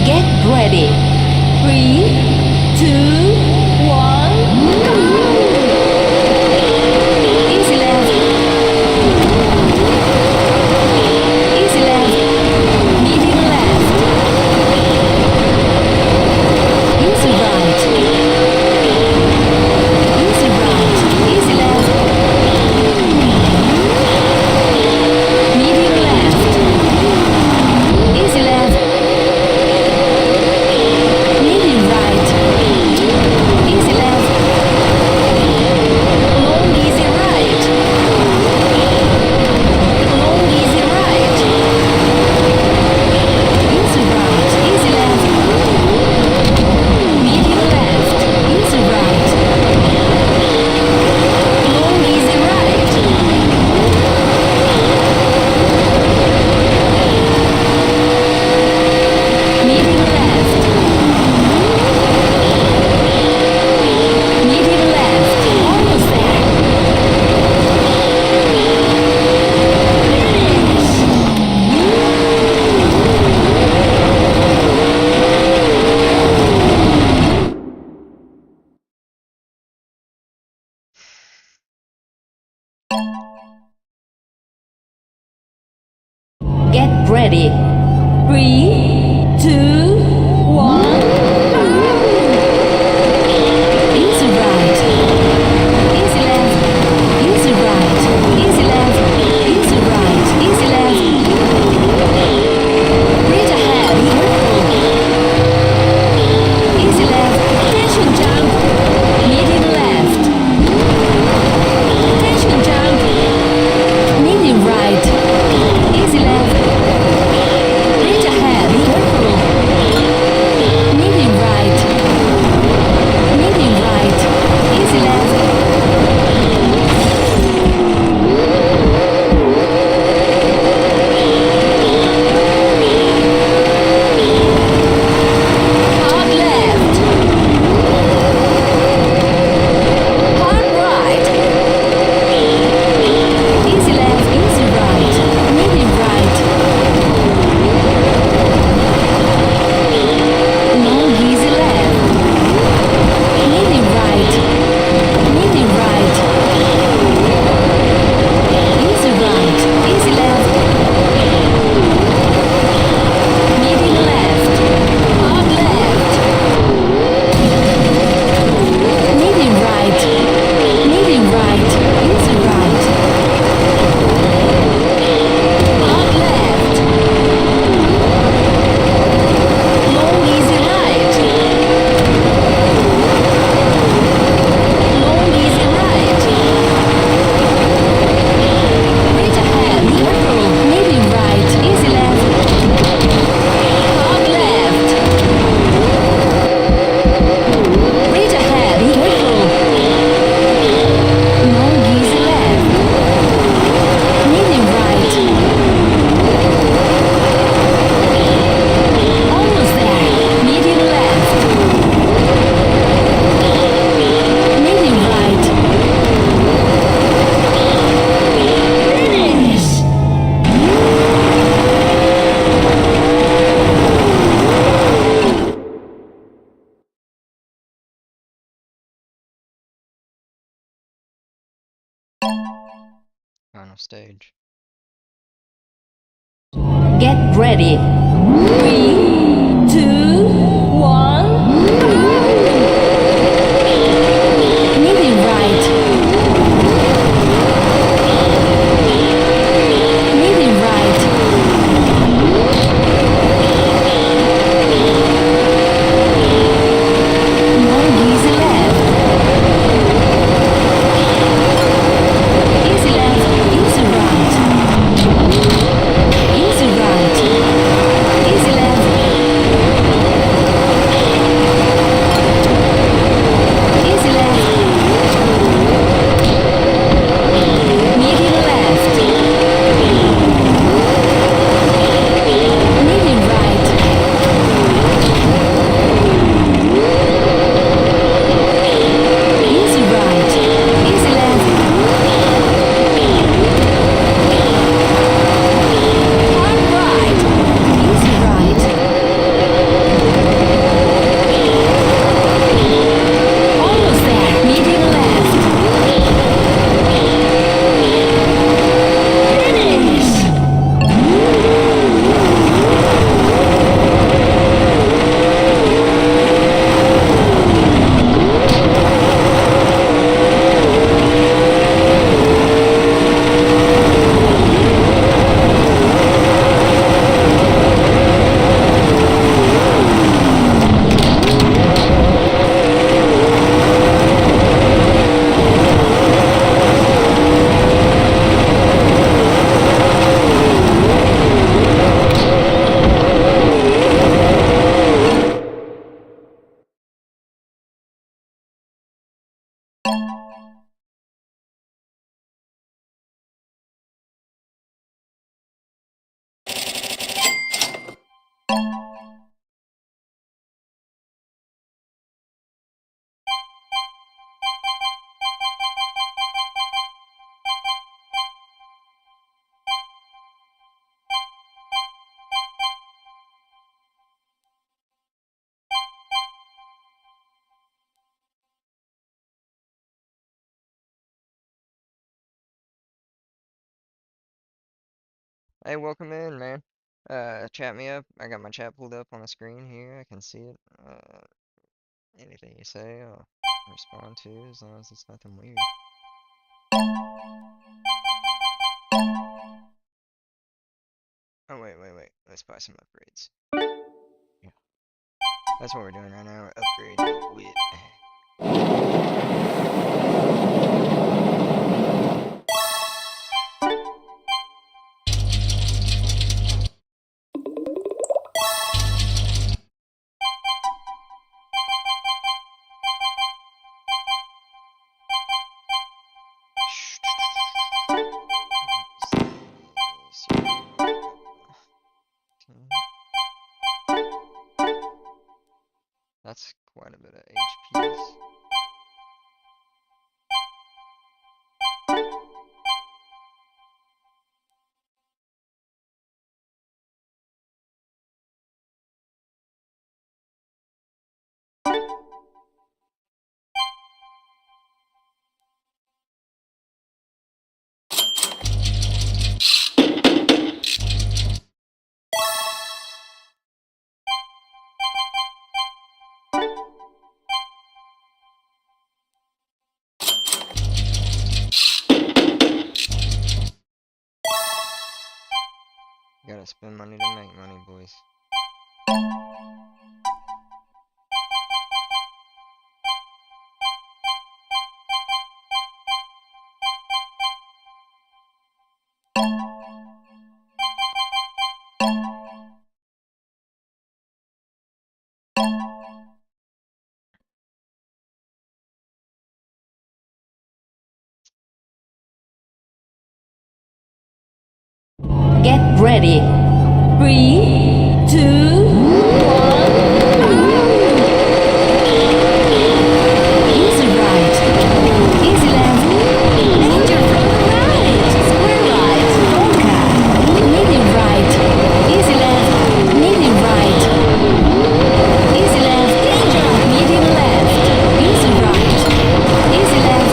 Get ready. 3, 2, 1. Go. Easy left. Easy left. Medium left. Easy right. Easy right. Easy left. Medium left. Easy left. Medium right. Easy left. Long easy right. Long easy right. Easy right. Easy left. Medium left. Easy right. Long easy right. Medium left. Medium left. Almost there. Finish. Get ready. 3, 2, 1. Easy right. Easy left. Easy right. Easy left. Easy right. Easy left. Reach ahead. Easy left. Attention jump. Medium left. Attention jump. Medium right. Easy left. Reach ahead. Careful. off stage. Get ready. 3, 2, 1. Medium right. Medium right. Long easy left. Easy left, easy right. Easy right. Easy left. Easy left. Medium left. Medium right. Easy right. Easy left. Hard right. Easy right. Almost there. Medium left. Finish. Hey, welcome in, man. Chat me up. I got my chat pulled up on the screen here. I can see it. Anything you say, I'll respond to as long as it's nothing weird. Oh, wait. Let's buy some upgrades. Yeah. That's what we're doing right now. We're upgrading wit. That's quite a bit of HPs. Gotta spend money to make money, boys. Get ready. 3, 2, 1. Easy right. Easy left. Danger from the right. Square right. Polka. Medium right. Easy left. Medium right. Easy left. Danger. Medium left. Easy right. Easy left.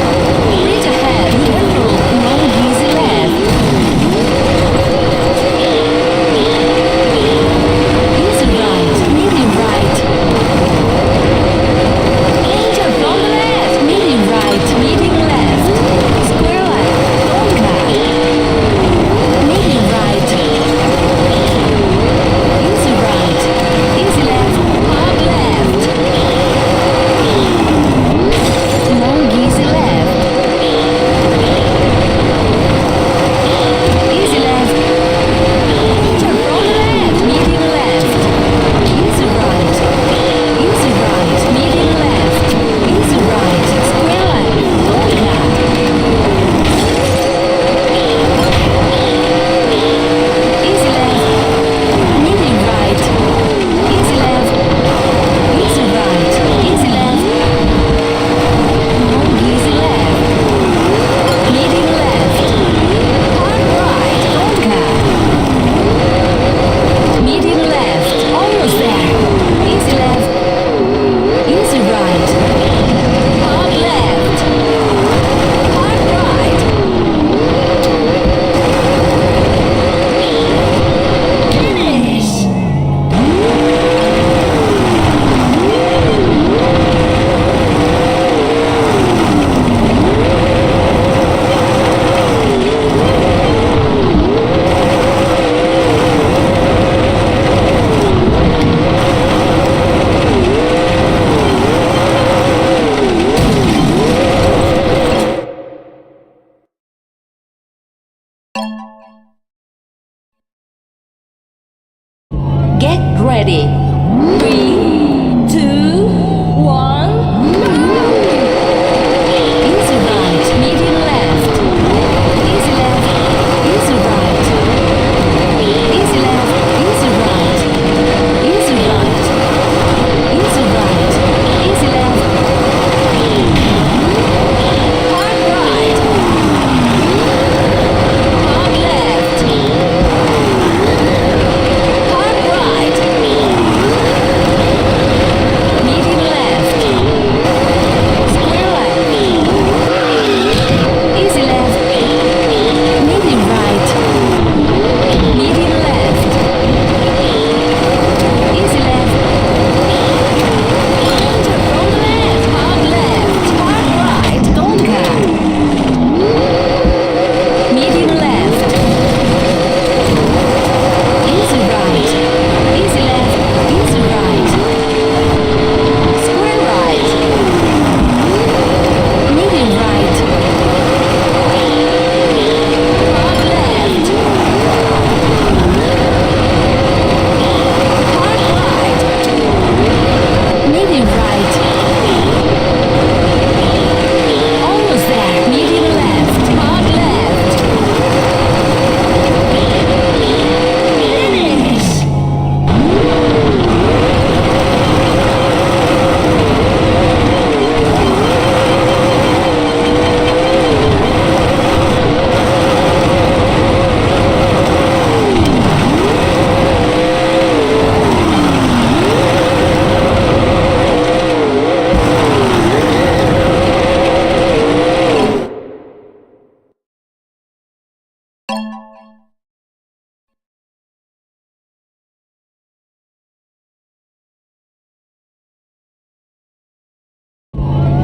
Bridge ahead. Careful. Long easy left. ready. 3, 2, 1. Easy right, medium left. Easy left, easy right. Easy left, easy right. Easy right. Easy right. Easy left. Hard right. Hard left. Hard right. Medium left. Square left. Easy left. Medium right. Medium left. Easy left. Enter from the left. Hard right. Don't cut. Medium left. Easy right. Easy left. Easy right. Square right. Medium right. Hard left. Hard right. Medium right. Almost there. Medium left. Hard left. Finish.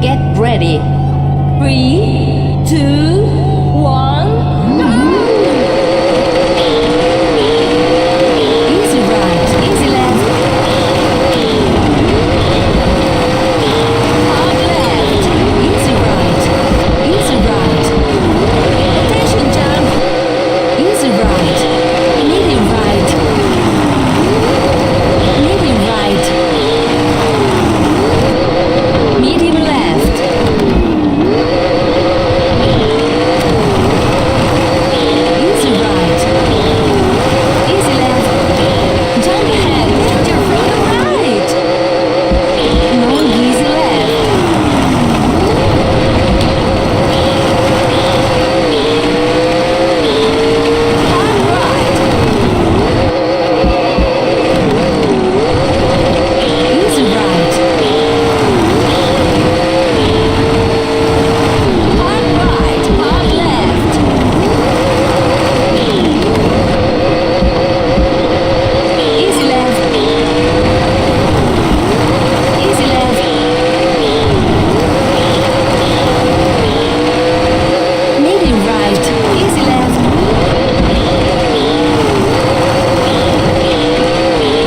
Get ready. 3, 2, 1. Easy right, easy left. Hard left, easy right, easy right. Rotation jump, easy right, medium right, medium right, medium left. Easy right. Easy left. Jump ahead. Enter from the right. No easy left. Hard right. Easy right. Hard right. Hard left. Easy left. Easy left. Medium right. Easy left.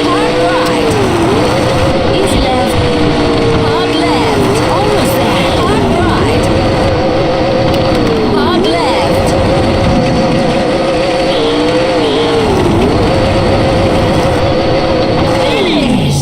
Hard right. Easy left. Hard left. Almost there. Hard right. Hard left. Finish.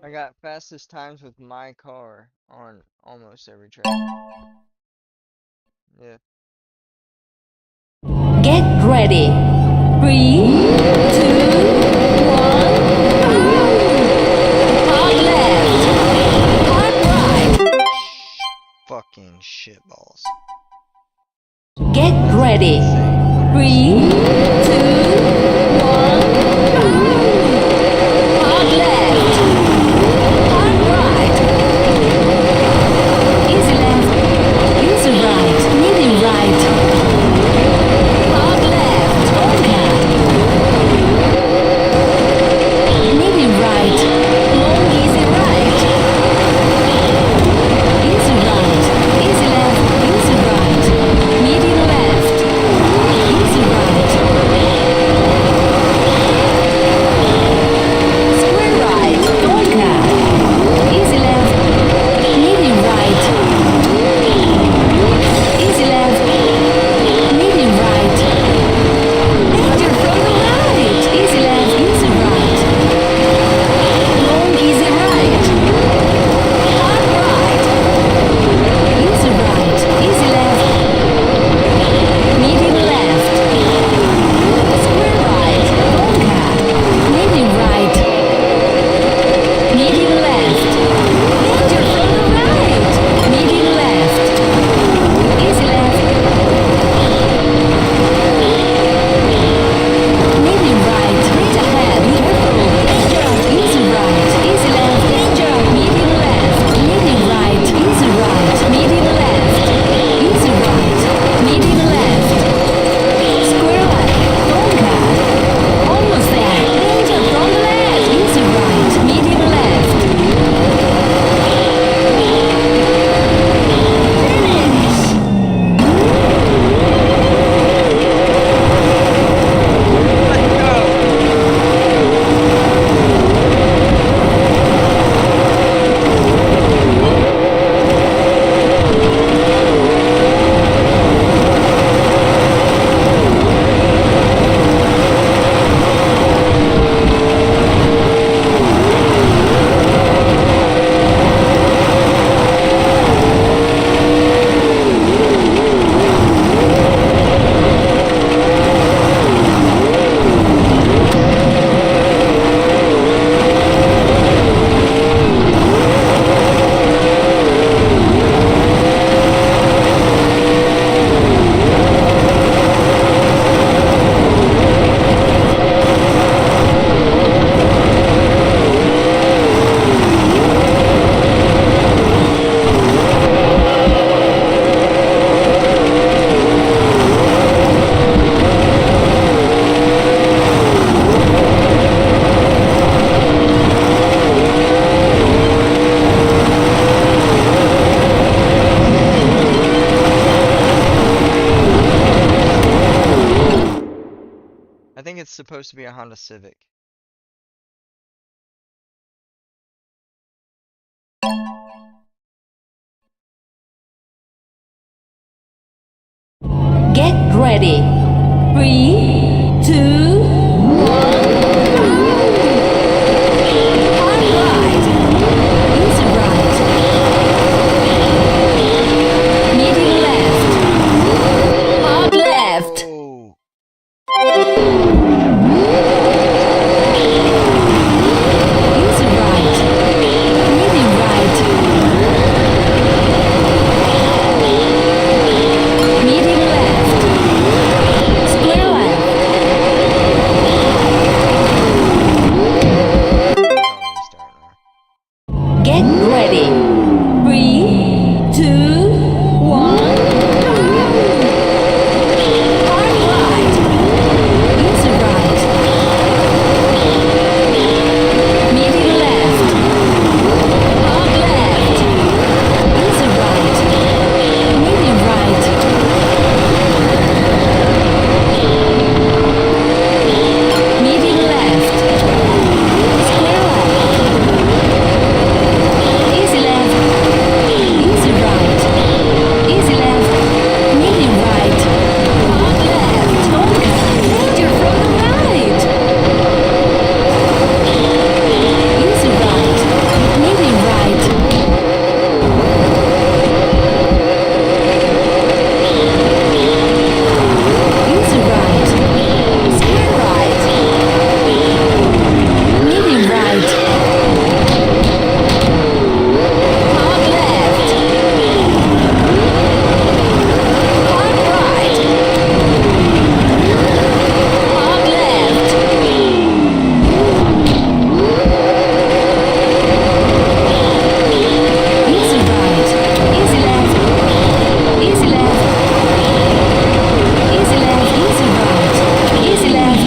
I got fastest times with my car on almost every track. Yeah. Get ready. 3, 2, 1. Hard left. Hard right. Fucking shitballs. Get ready. 3, 2, 1. Hard left. Hard right. Easy left. Easy right. Medium right. It's supposed to be a Honda Civic. Get ready. 3, 2, 1. Hard right. Easy right. Medium left. Hard left. Easy right. Medium right. Medium left. Square left. Get ready. 3, 2, 1. Hard right. Easy right. Medium left. Hard left. Easy right. Medium right. Medium left. Square left. Easy left. Easy right. Easy left. Medium right. Hard left. Don't cut. Danger from the right. Easy right. Medium right. Easy right. Square right. Medium right. Hard left. Hard right. Hard left. Easy right. Easy left. Easy left. Easy left. Easy right. Easy left.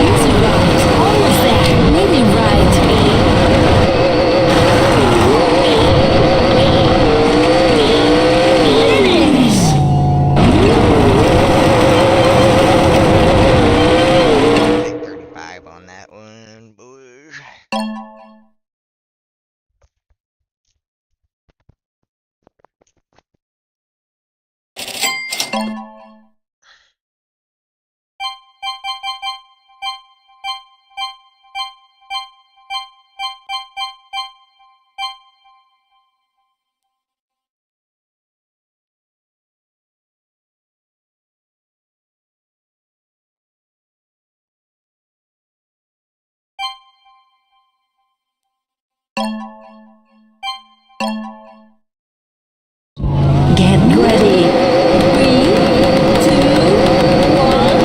Easy right. Almost there. Medium right. Finish. Take 35 on that one, boy. Get ready. 3, 2, 1.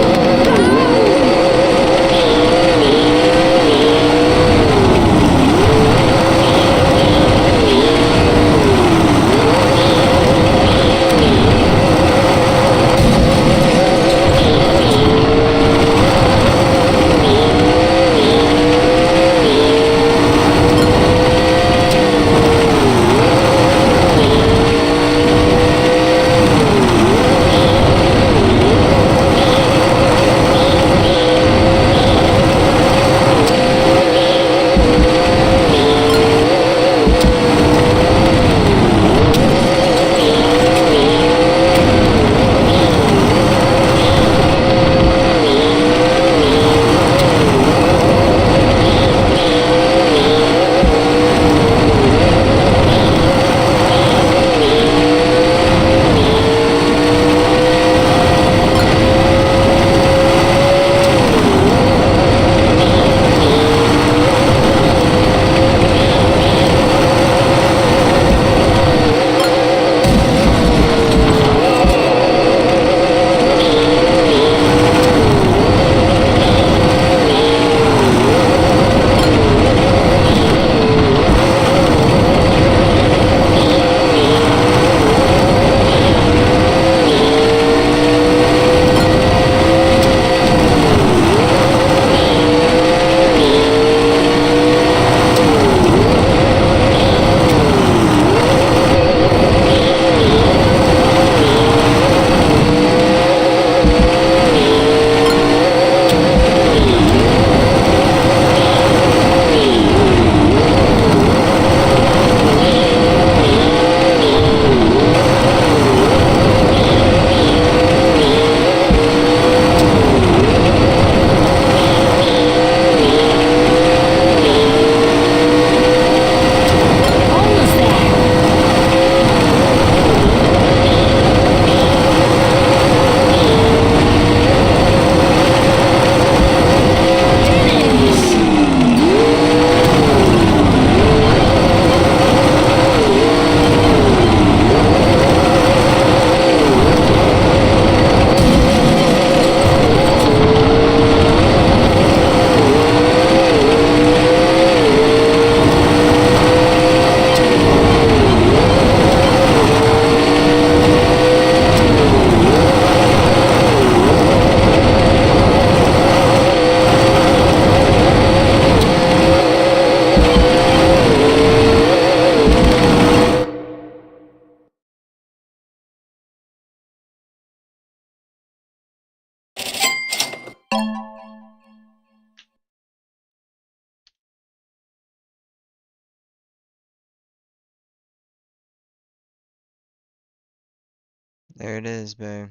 There it is, babe.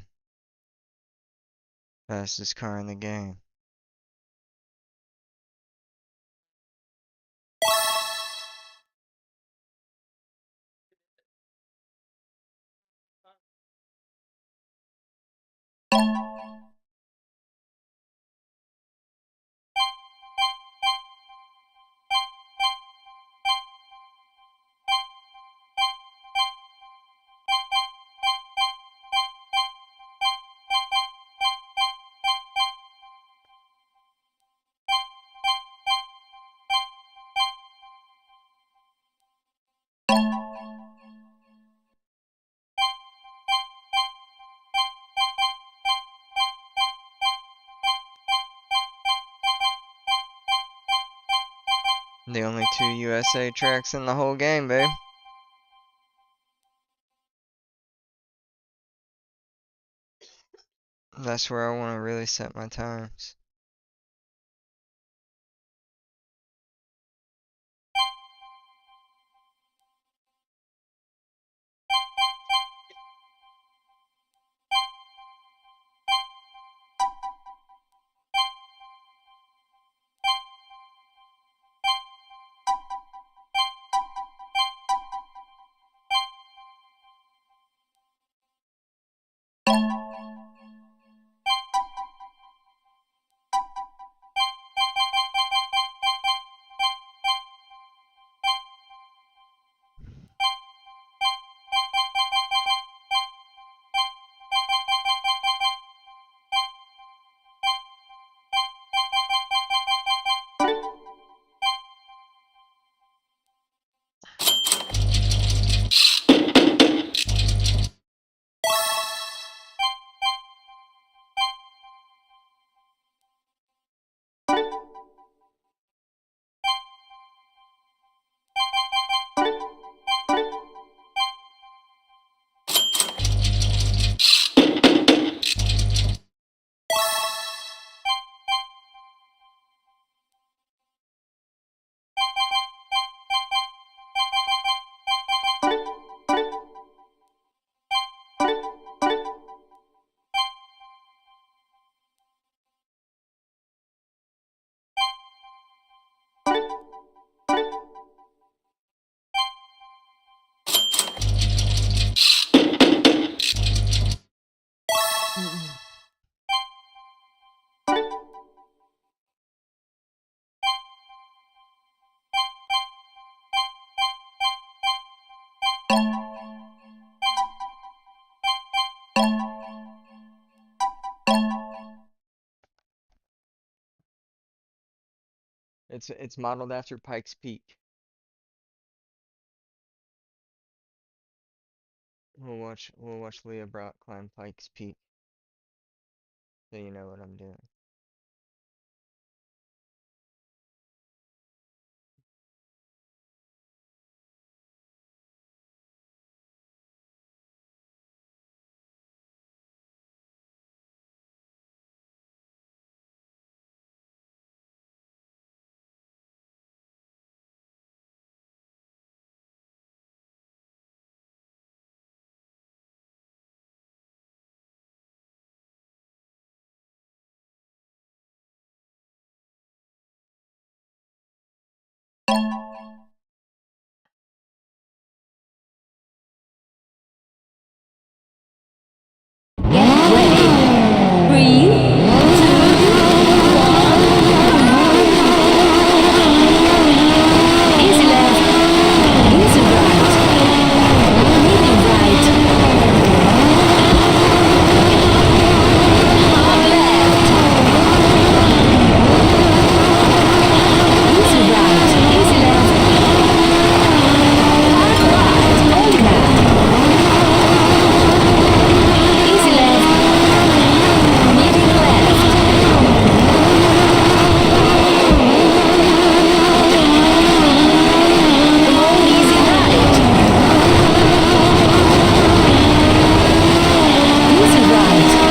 Fastest car in the game. The only 2 USA tracks in the whole game, babe. That's where I want to really set my times. It's modeled after Pikes Peak. We'll watch Leah Brock climb Pikes Peak. So you know what I'm doing. Get ready. 3, 2, 1. Easy left. Easy right. Medium right. Hard left. Easy right. Easy left. Hard right. Hold that. Easy left. Medium left. Come on, easy right. Easy right.